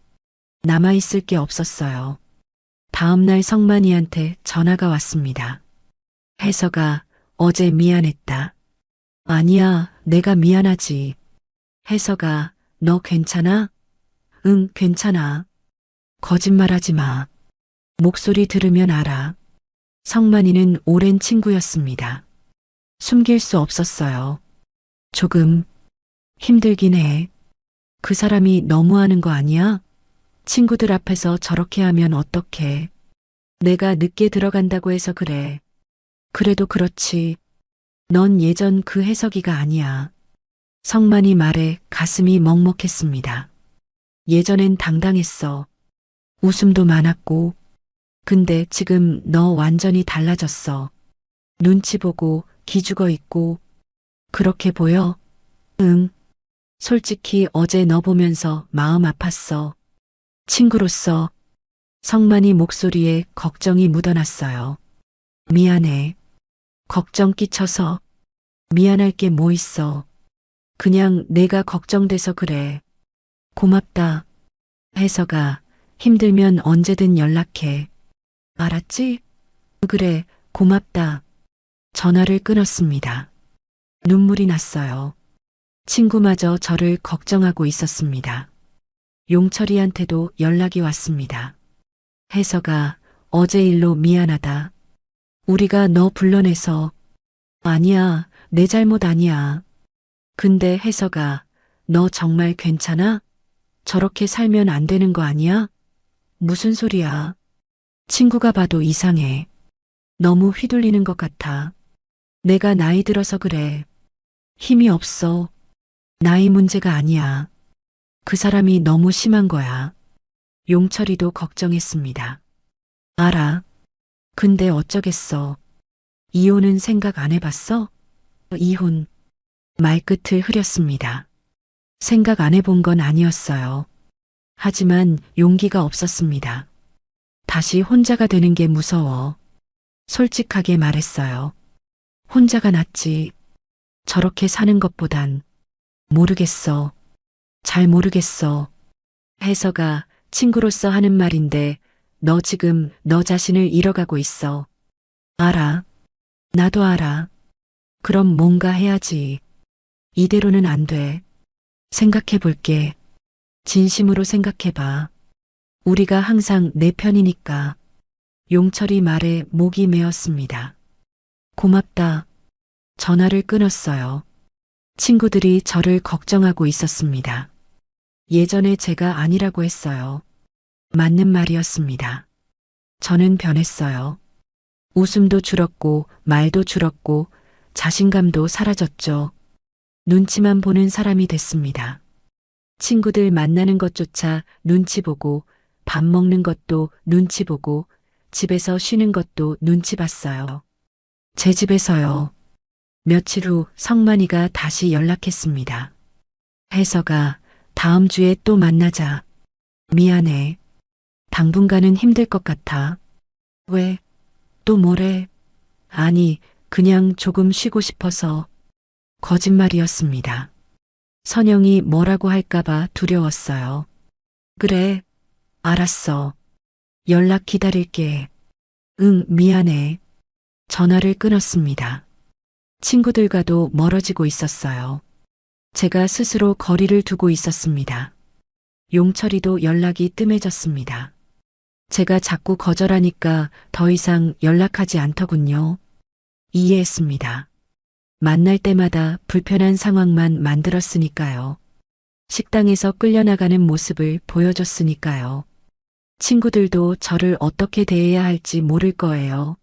남아있을 게 없었어요. 다음날 성만이한테 전화가 왔습니다. 혜서가 어제 미안했다. 아니야, 내가 미안하지. 혜서가 너 괜찮아? 응, 괜찮아. 거짓말하지 마. 목소리 들으면 알아. 성만이는 오랜 친구였습니다. 숨길 수 없었어요. 조금 힘들긴 해. 그 사람이 너무하는 거 아니야? 친구들 앞에서 저렇게 하면 어떡해. 내가 늦게 들어간다고 해서 그래. 그래도 그렇지. 넌 예전 그 혜석이가 아니야. 성만이 말에 가슴이 먹먹했습니다. 예전엔 당당했어. 웃음도 많았고. 근데 지금 너 완전히 달라졌어. 눈치 보고 기죽어 있고. 그렇게 보여? 응. 솔직히 어제 너 보면서 마음 아팠어. 친구로서. 성만이 목소리에 걱정이 묻어났어요. 미안해. 걱정 끼쳐서. 미안할 게 뭐 있어. 그냥 내가 걱정돼서 그래. 고맙다. 혜서가 힘들면 언제든 연락해. 알았지? 그래, 고맙다. 전화를 끊었습니다. 눈물이 났어요. 친구마저 저를 걱정하고 있었습니다. 용철이한테도 연락이 왔습니다. 혜서가 어제 일로 미안하다. 우리가 너 불러내서. 아니야, 내 잘못 아니야. 근데 혜서가 너 정말 괜찮아? 저렇게 살면 안 되는 거 아니야? 무슨 소리야? 친구가 봐도 이상해. 너무 휘둘리는 것 같아. 내가 나이 들어서 그래. 힘이 없어. 나이 문제가 아니야. 그 사람이 너무 심한 거야. 용철이도 걱정했습니다. 알아. 근데 어쩌겠어. 이혼은 생각 안 해봤어? 이혼. 말끝을 흐렸습니다. 생각 안 해본 건 아니었어요. 하지만 용기가 없었습니다. 다시 혼자가 되는 게 무서워. 솔직하게 말했어요. 혼자가 낫지. 저렇게 사는 것보단. 모르겠어. 잘 모르겠어. 혜서가 친구로서 하는 말인데 너 지금 너 자신을 잃어가고 있어. 알아. 나도 알아. 그럼 뭔가 해야지. 이대로는 안 돼. 생각해 볼게. 진심으로 생각해 봐. 우리가 항상 내 편이니까. 용철이 말에 목이 메었습니다. 고맙다. 전화를 끊었어요. 친구들이 저를 걱정하고 있었습니다. 예전에 제가 아니라고 했어요. 맞는 말이었습니다. 저는 변했어요. 웃음도 줄었고 말도 줄었고 자신감도 사라졌죠. 눈치만 보는 사람이 됐습니다. 친구들 만나는 것조차 눈치 보고 밥 먹는 것도 눈치 보고 집에서 쉬는 것도 눈치 봤어요. 제 집에서요. 며칠 후 성만이가 다시 연락했습니다. 혜서가 다음 주에 또 만나자. 미안해. 당분간은 힘들 것 같아. 왜? 또 뭐래? 아니, 그냥 조금 쉬고 싶어서. 거짓말이었습니다. 선영이 뭐라고 할까봐 두려웠어요. 그래, 알았어. 연락 기다릴게. 응, 미안해. 전화를 끊었습니다. 친구들과도 멀어지고 있었어요. 제가 스스로 거리를 두고 있었습니다. 용철이도 연락이 뜸해졌습니다. 제가 자꾸 거절하니까 더 이상 연락하지 않더군요. 이해했습니다. 만날 때마다 불편한 상황만 만들었으니까요. 식당에서 끌려나가는 모습을 보여줬으니까요. 친구들도 저를 어떻게 대해야 할지 모를 거예요.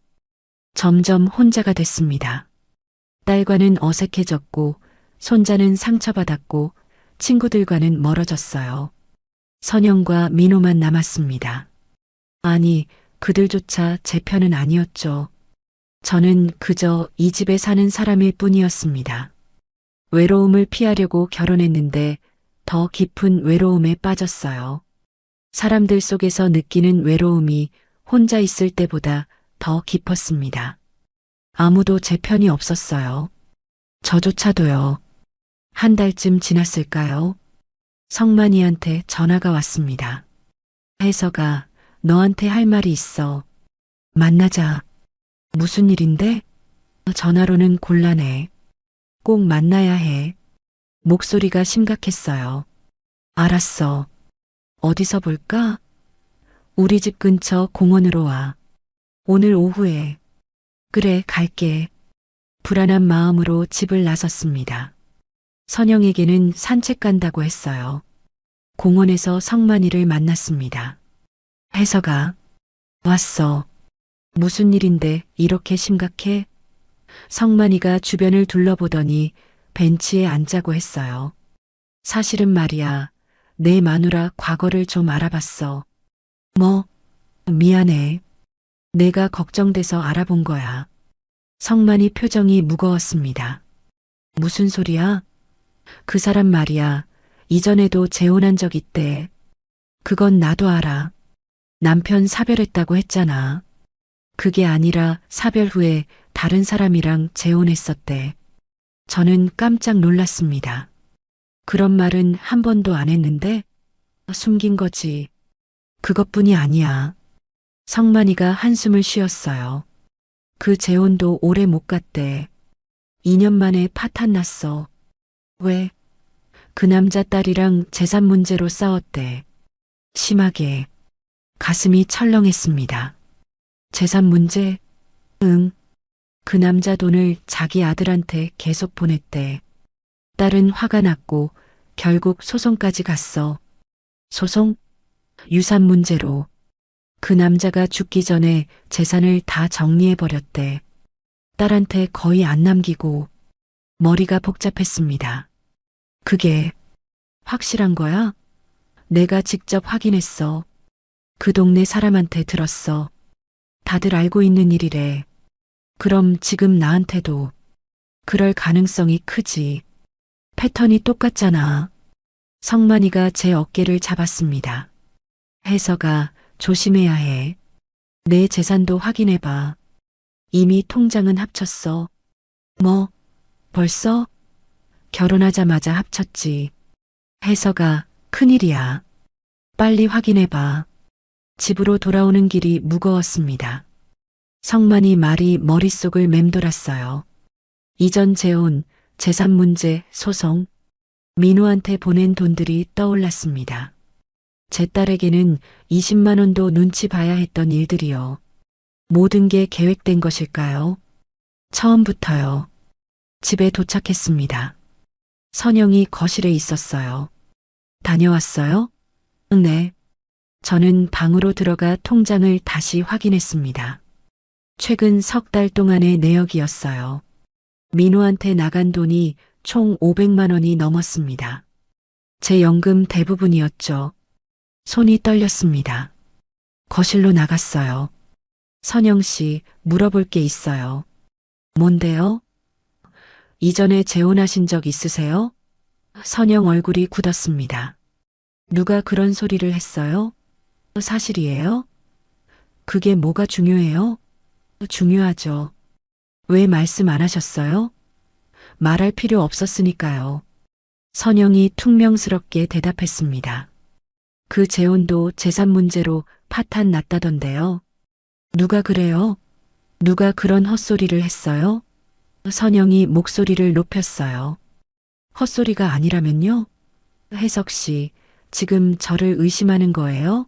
점점 혼자가 됐습니다. 딸과는 어색해졌고, 손자는 상처받았고, 친구들과는 멀어졌어요. 선영과 민호만 남았습니다. 아니, 그들조차 제 편은 아니었죠. 저는 그저 이 집에 사는 사람일 뿐이었습니다. 외로움을 피하려고 결혼했는데 더 깊은 외로움에 빠졌어요. 사람들 속에서 느끼는 외로움이 혼자 있을 때보다 더 깊었습니다. 아무도 제 편이 없었어요. 저조차도요. 한 달쯤 지났을까요? 성만이한테 전화가 왔습니다. 혜서가 너한테 할 말이 있어. 만나자. 무슨 일인데? 전화로는 곤란해. 꼭 만나야 해. 목소리가 심각했어요. 알았어. 어디서 볼까? 우리 집 근처 공원으로 와. 오늘 오후에. 그래, 갈게. 불안한 마음으로 집을 나섰습니다. 선영에게는 산책 간다고 했어요. 공원에서 성만이를 만났습니다. 혜서가 왔어. 무슨 일인데 이렇게 심각해? 성만이가 주변을 둘러보더니 벤치에 앉자고 했어요. 사실은 말이야, 내 마누라 과거를 좀 알아봤어. 뭐? 미안해. 내가 걱정돼서 알아본 거야. 성만이 표정이 무거웠습니다. 무슨 소리야? 그 사람 말이야, 이전에도 재혼한 적 있대. 그건 나도 알아. 남편 사별했다고 했잖아. 그게 아니라 사별 후에 다른 사람이랑 재혼했었대. 저는 깜짝 놀랐습니다. 그런 말은 한 번도 안 했는데 숨긴 거지. 그것뿐이 아니야. 성만이가 한숨을 쉬었어요. 그 재혼도 오래 못 갔대. 2년 만에 파탄 났어. 왜? 그 남자 딸이랑 재산 문제로 싸웠대. 심하게. 가슴이 철렁했습니다. 재산 문제? 응. 그 남자 돈을 자기 아들한테 계속 보냈대. 딸은 화가 났고 결국 소송까지 갔어. 소송? 유산 문제로. 그 남자가 죽기 전에 재산을 다 정리해버렸대. 딸한테 거의 안 남기고. 머리가 복잡했습니다. 그게 확실한 거야? 내가 직접 확인했어. 그 동네 사람한테 들었어. 다들 알고 있는 일이래. 그럼 지금 나한테도 그럴 가능성이 크지. 패턴이 똑같잖아. 성만이가 제 어깨를 잡았습니다. 혜서가 조심해야 해. 내 재산도 확인해봐. 이미 통장은 합쳤어. 뭐, 벌써? 결혼하자마자 합쳤지. 혜서가 큰일이야. 빨리 확인해봐. 집으로 돌아오는 길이 무거웠습니다. 성만이 말이 머릿속을 맴돌았어요. 이전 재혼, 재산 문제, 소송, 민호한테 보낸 돈들이 떠올랐습니다. 제 딸에게는 20만 원도 눈치 봐야 했던 일들이요. 모든 게 계획된 것일까요? 처음부터요. 집에 도착했습니다. 선영이 거실에 있었어요. 다녀왔어요? 네. 저는 방으로 들어가 통장을 다시 확인했습니다. 최근 석 달 동안의 내역이었어요. 민호한테 나간 돈이 총 500만 원이 넘었습니다. 제 연금 대부분이었죠. 손이 떨렸습니다. 거실로 나갔어요. 선영 씨, 물어볼 게 있어요. 뭔데요? 이전에 재혼하신 적 있으세요? 선영 얼굴이 굳었습니다. 누가 그런 소리를 했어요? 사실이에요? 그게 뭐가 중요해요? 중요하죠. 왜 말씀 안 하셨어요? 말할 필요 없었으니까요. 선영이 퉁명스럽게 대답했습니다. 그 재혼도 재산 문제로 파탄 났다던데요. 누가 그래요? 누가 그런 헛소리를 했어요? 선영이 목소리를 높였어요. 헛소리가 아니라면요? 혜석 씨, 지금 저를 의심하는 거예요?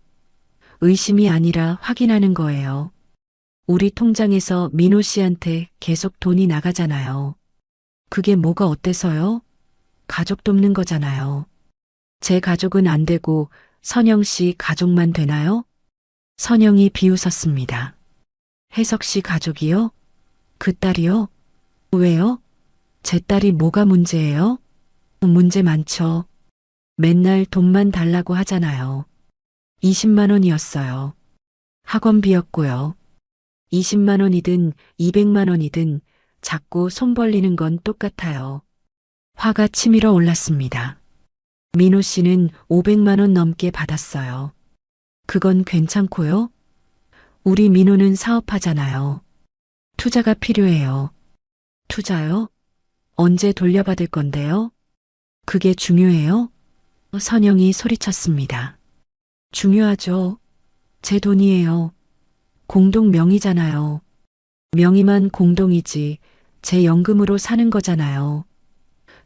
의심이 아니라 확인하는 거예요. 우리 통장에서 민호 씨한테 계속 돈이 나가잖아요. 그게 뭐가 어때서요? 가족 돕는 거잖아요. 제 가족은 안 되고 선영 씨 가족만 되나요? 선영이 비웃었습니다. 혜석 씨 가족이요? 그 딸이요? 왜요? 제 딸이 뭐가 문제예요? 문제 많죠. 맨날 돈만 달라고 하잖아요. 20만 원이었어요. 학원비였고요. 20만 원이든 200만 원이든 자꾸 손 벌리는 건 똑같아요. 화가 치밀어 올랐습니다. 민호 씨는 500만 원 넘게 받았어요. 그건 괜찮고요. 우리 민호는 사업하잖아요. 투자가 필요해요. 투자요? 언제 돌려받을 건데요? 그게 중요해요? 선영이 소리쳤습니다. 중요하죠. 제 돈이에요. 공동 명의잖아요. 명의만 공동이지 제 연금으로 사는 거잖아요.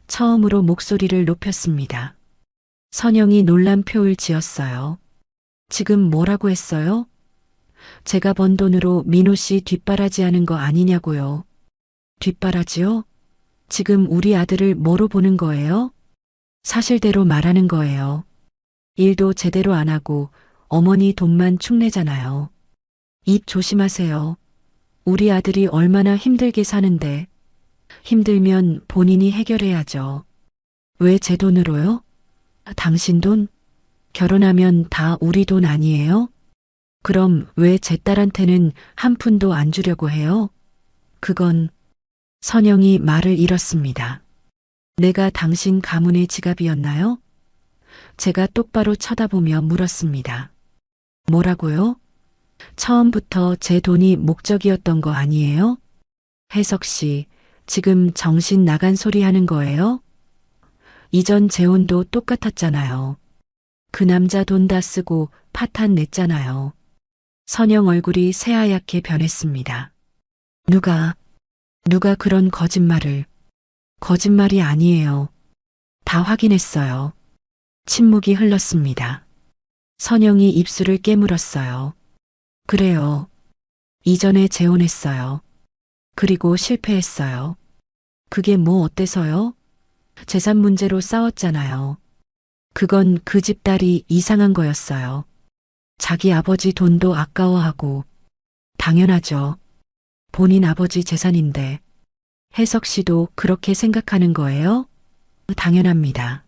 처음으로 목소리를 높였습니다. 선영이 놀란 표를 지었어요. 지금 뭐라고 했어요? 제가 번 돈으로 민호 씨 뒷바라지하는 거 아니냐고요. 뒷바라지요? 지금 우리 아들을 뭐로 보는 거예요? 사실대로 말하는 거예요. 일도 제대로 안 하고 어머니 돈만 축내잖아요. 입 조심하세요. 우리 아들이 얼마나 힘들게 사는데 힘들면 본인이 해결해야죠. 왜 제 돈으로요? 당신 돈? 결혼하면 다 우리 돈 아니에요? 그럼 왜 제 딸한테는 한 푼도 안 주려고 해요? 그건 선영이 말을 잃었습니다. 내가 당신 가문의 지갑이었나요? 제가 똑바로 쳐다보며 물었습니다. 뭐라고요? 처음부터 제 돈이 목적이었던 거 아니에요? 혜석 씨, 지금 정신 나간 소리 하는 거예요? 이전 재혼도 똑같았잖아요. 그 남자 돈 다 쓰고 파탄 냈잖아요. 선영 얼굴이 새하얗게 변했습니다. 누가 그런 거짓말을. 거짓말이 아니에요. 다 확인했어요. 침묵이 흘렀습니다. 선영이 입술을 깨물었어요. 그래요. 이전에 재혼했어요. 그리고 실패했어요. 그게 뭐 어때서요? 재산 문제로 싸웠잖아요. 그건 그 집 딸이 이상한 거였어요. 자기 아버지 돈도 아까워하고. 당연하죠. 본인 아버지 재산인데. 혜석 씨도 그렇게 생각하는 거예요? 당연합니다.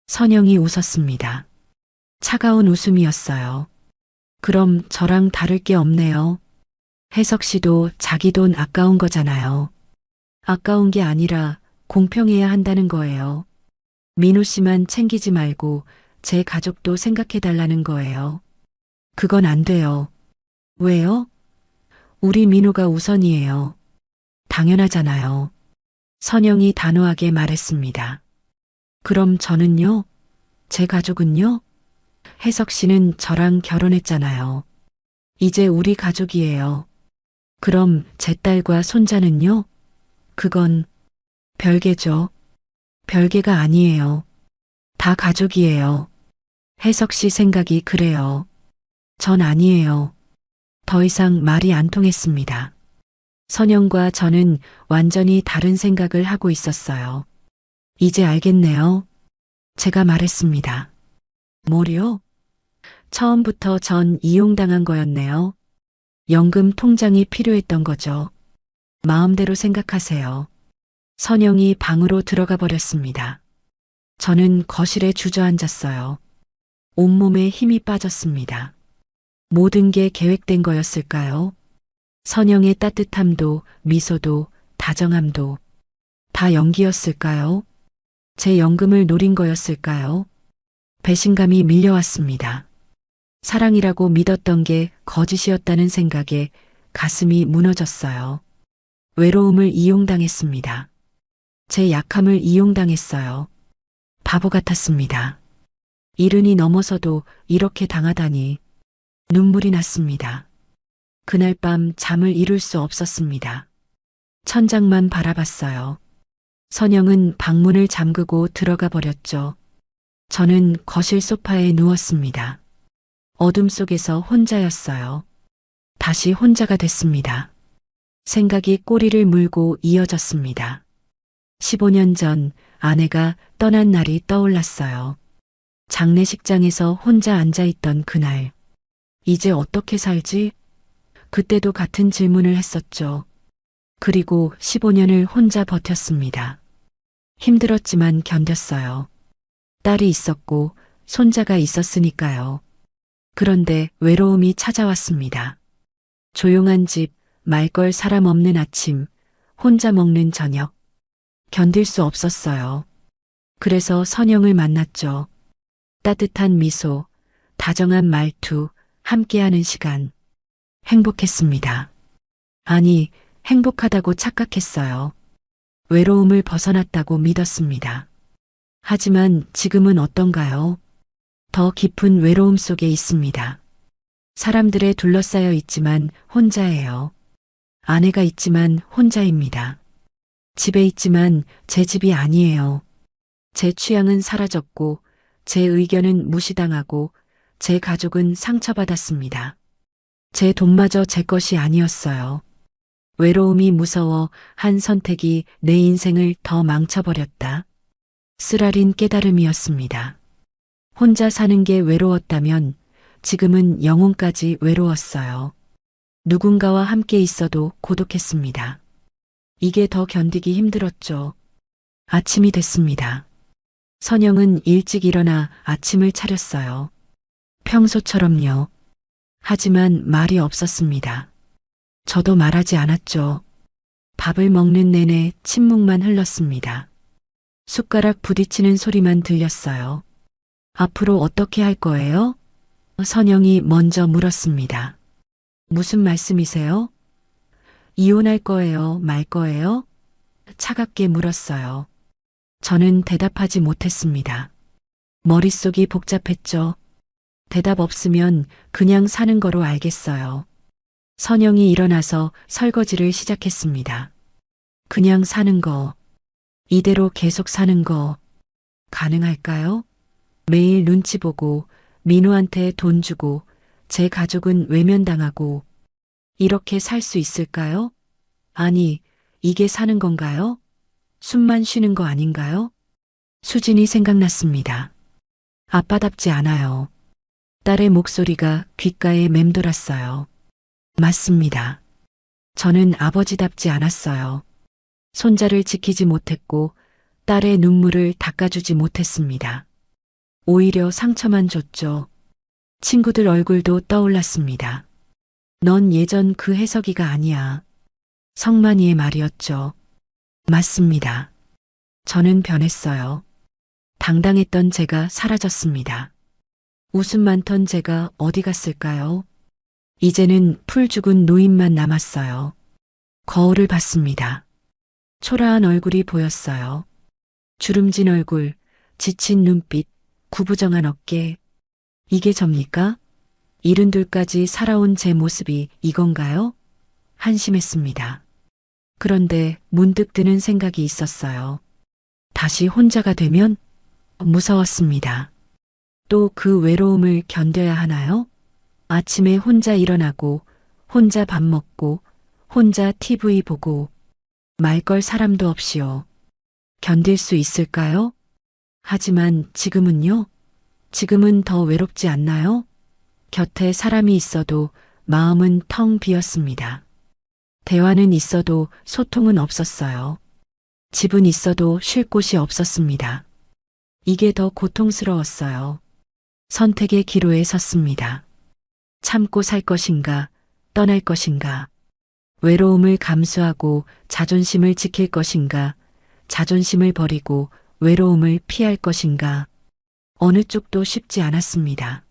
선영이 웃었습니다. 차가운 웃음이었어요. 그럼 저랑 다를 게 없네요. 혜석 씨도 자기 돈 아까운 거잖아요. 아까운 게 아니라 공평해야 한다는 거예요. 민호 씨만 챙기지 말고 제 가족도 생각해 달라는 거예요. 그건 안 돼요. 왜요? 우리 민호가 우선이에요. 당연하잖아요. 선영이 단호하게 말했습니다. 그럼 저는요? 제 가족은요? 혜석 씨는 저랑 결혼했잖아요. 이제 우리 가족이에요. 그럼 제 딸과 손자는요? 그건 별개죠. 별개가 아니에요. 다 가족이에요. 혜석 씨 생각이 그래요. 전 아니에요. 더 이상 말이 안 통했습니다. 선영과 저는 완전히 다른 생각을 하고 있었어요. 이제 알겠네요. 제가 말했습니다. 뭐요? 처음부터 전 이용당한 거였네요. 연금 통장이 필요했던 거죠. 마음대로 생각하세요. 선영이 방으로 들어가 버렸습니다. 저는 거실에 주저앉았어요. 온몸에 힘이 빠졌습니다. 모든 게 계획된 거였을까요? 선영의 따뜻함도 미소도 다정함도 다 연기였을까요? 제 연금을 노린 거였을까요? 배신감이 밀려왔습니다. 사랑이라고 믿었던 게 거짓이었다는 생각에 가슴이 무너졌어요. 외로움을 이용당했습니다. 제 약함을 이용당했어요. 바보 같았습니다. 이른이 넘어서도 이렇게 당하다니 눈물이 났습니다. 그날 밤 잠을 이룰 수 없었습니다. 천장만 바라봤어요. 선영은 방문을 잠그고 들어가 버렸죠. 저는 거실 소파에 누웠습니다. 어둠 속에서 혼자였어요. 다시 혼자가 됐습니다. 생각이 꼬리를 물고 이어졌습니다. 15년 전 아내가 떠난 날이 떠올랐어요. 장례식장에서 혼자 앉아있던 그날. 이제 어떻게 살지? 그때도 같은 질문을 했었죠. 그리고 15년을 혼자 버텼습니다. 힘들었지만 견뎠어요. 딸이 있었고 손자가 있었으니까요. 그런데 외로움이 찾아왔습니다. 조용한 집, 말걸 사람 없는 아침, 혼자 먹는 저녁. 견딜 수 없었어요. 그래서 선영을 만났죠. 따뜻한 미소, 다정한 말투, 함께하는 시간. 행복했습니다. 아니, 행복하다고 착각했어요. 외로움을 벗어났다고 믿었습니다. 하지만 지금은 어떤가요? 더 깊은 외로움 속에 있습니다. 사람들에 둘러싸여 있지만 혼자예요. 아내가 있지만 혼자입니다. 집에 있지만 제 집이 아니에요. 제 취향은 사라졌고, 제 의견은 무시당하고, 제 가족은 상처받았습니다. 제 돈마저 제 것이 아니었어요. 외로움이 무서워 한 선택이 내 인생을 더 망쳐버렸다. 쓰라린 깨달음이었습니다. 혼자 사는 게 외로웠다면 지금은 영혼까지 외로웠어요. 누군가와 함께 있어도 고독했습니다. 이게 더 견디기 힘들었죠. 아침이 됐습니다. 선영은 일찍 일어나 아침을 차렸어요. 평소처럼요. 하지만 말이 없었습니다. 저도 말하지 않았죠. 밥을 먹는 내내 침묵만 흘렀습니다. 숟가락 부딪히는 소리만 들렸어요. 앞으로 어떻게 할 거예요? 선영이 먼저 물었습니다. 무슨 말씀이세요? 이혼할 거예요, 말 거예요? 차갑게 물었어요. 저는 대답하지 못했습니다. 머릿속이 복잡했죠. 대답 없으면 그냥 사는 거로 알겠어요. 선영이 일어나서 설거지를 시작했습니다. 그냥 사는 거, 이대로 계속 사는 거, 가능할까요? 매일 눈치 보고, 민우한테 돈 주고 제 가족은 외면당하고 이렇게 살 수 있을까요? 아니, 이게 사는 건가요? 숨만 쉬는 거 아닌가요? 수진이 생각났습니다. 아빠답지 않아요. 딸의 목소리가 귓가에 맴돌았어요. 맞습니다. 저는 아버지답지 않았어요. 손자를 지키지 못했고 딸의 눈물을 닦아주지 못했습니다. 오히려 상처만 줬죠. 친구들 얼굴도 떠올랐습니다. 넌 예전 그 혜석이가 아니야. 성만이의 말이었죠. 맞습니다. 저는 변했어요. 당당했던 제가 사라졌습니다. 웃음 많던 제가 어디 갔을까요? 이제는 풀 죽은 노인만 남았어요. 거울을 봤습니다. 초라한 얼굴이 보였어요. 주름진 얼굴, 지친 눈빛, 구부정한 어깨. 이게 접니까? 72까지 살아온 제 모습이 이건가요? 한심했습니다. 그런데 문득 드는 생각이 있었어요. 다시 혼자가 되면 무서웠습니다. 또 그 외로움을 견뎌야 하나요? 아침에 혼자 일어나고, 혼자 밥 먹고, 혼자 TV 보고, 말 걸 사람도 없이요. 견딜 수 있을까요? 하지만 지금은요? 지금은 더 외롭지 않나요? 곁에 사람이 있어도 마음은 텅 비었습니다. 대화는 있어도 소통은 없었어요. 집은 있어도 쉴 곳이 없었습니다. 이게 더 고통스러웠어요. 선택의 기로에 섰습니다. 참고 살 것인가, 떠날 것인가, 외로움을 감수하고 자존심을 지킬 것인가, 자존심을 버리고 외로움을 피할 것인가, 어느 쪽도 쉽지 않았습니다.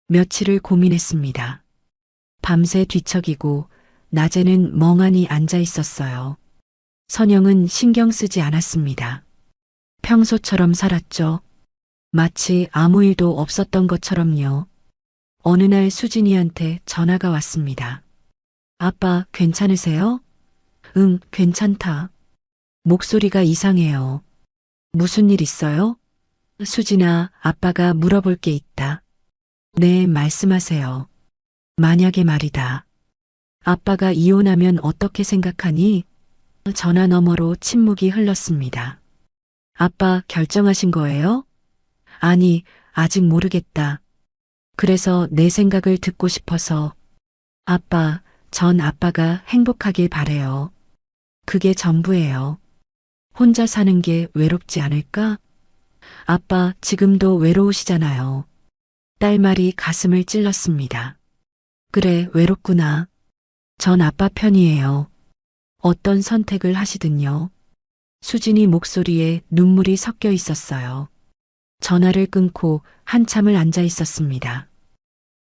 며칠을 고민했습니다. 밤새 뒤척이고 낮에는 멍하니 앉아 있었어요. 선영은 신경 쓰지 않았습니다. 평소처럼 살았죠. 마치 아무 일도 없었던 것처럼요. 어느 날 수진이한테 전화가 왔습니다. 아빠, 괜찮으세요? 응, 괜찮다. 목소리가 이상해요. 무슨 일 있어요? 수진아, 아빠가 물어볼 게 있다. 네, 말씀하세요. 만약에 말이다. 아빠가 이혼하면 어떻게 생각하니? 전화 너머로 침묵이 흘렀습니다. 아빠 결정하신 거예요? 아니, 아직 모르겠다. 그래서 내 생각을 듣고 싶어서. 아빠, 전 아빠가 행복하길 바래요. 그게 전부예요. 혼자 사는 게 외롭지 않을까? 아빠, 지금도 외로우시잖아요. 딸 말이 가슴을 찔렀습니다. 그래, 외롭구나. 전 아빠 편이에요. 어떤 선택을 하시든요. 수진이 목소리에 눈물이 섞여 있었어요. 전화를 끊고 한참을 앉아 있었습니다.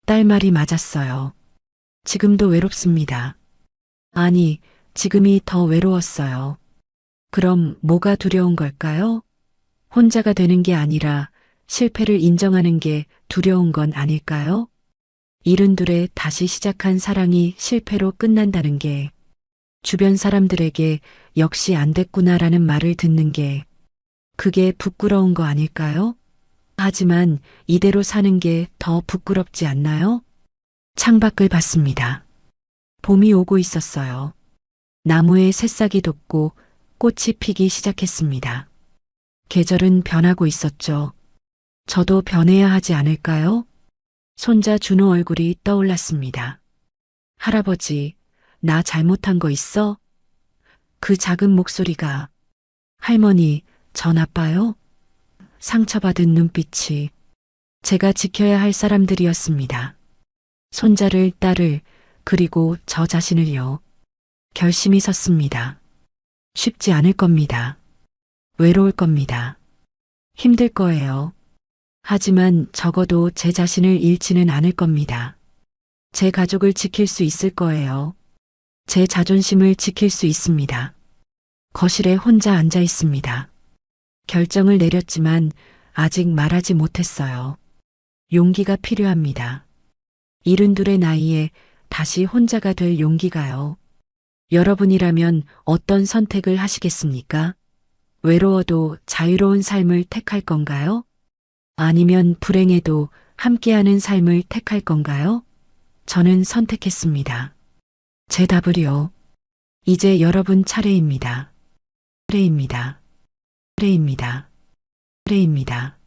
딸 말이 맞았어요. 지금도 외롭습니다. 아니, 지금이 더 외로웠어요. 그럼 뭐가 두려운 걸까요? 혼자가 되는 게 아니라 실패를 인정하는 게 두려운 건 아닐까요? 72에 다시 시작한 사랑이 실패로 끝난다는 게, 주변 사람들에게 역시 안 됐구나라는 말을 듣는 게, 그게 부끄러운 거 아닐까요? 하지만 이대로 사는 게 더 부끄럽지 않나요? 창밖을 봤습니다. 봄이 오고 있었어요. 나무에 새싹이 돋고 꽃이 피기 시작했습니다. 계절은 변하고 있었죠. 저도 변해야 하지 않을까요? 손자 준호 얼굴이 떠올랐습니다. 할아버지, 나 잘못한 거 있어? 그 작은 목소리가. 할머니, 전 아빠요? 상처받은 눈빛이. 제가 지켜야 할 사람들이었습니다. 손자를, 딸을, 그리고 저 자신을요. 결심이 섰습니다. 쉽지 않을 겁니다. 외로울 겁니다. 힘들 거예요. 하지만 적어도 제 자신을 잃지는 않을 겁니다. 제 가족을 지킬 수 있을 거예요. 제 자존심을 지킬 수 있습니다. 거실에 혼자 앉아 있습니다. 결정을 내렸지만 아직 말하지 못했어요. 용기가 필요합니다. 72의 나이에 다시 혼자가 될 용기가요. 여러분이라면 어떤 선택을 하시겠습니까? 외로워도 자유로운 삶을 택할 건가요? 아니면 불행해도 함께하는 삶을 택할 건가요? 저는 선택했습니다. 제 답을요. 이제 여러분 차례입니다. 차례입니다. 차례입니다. 차례입니다.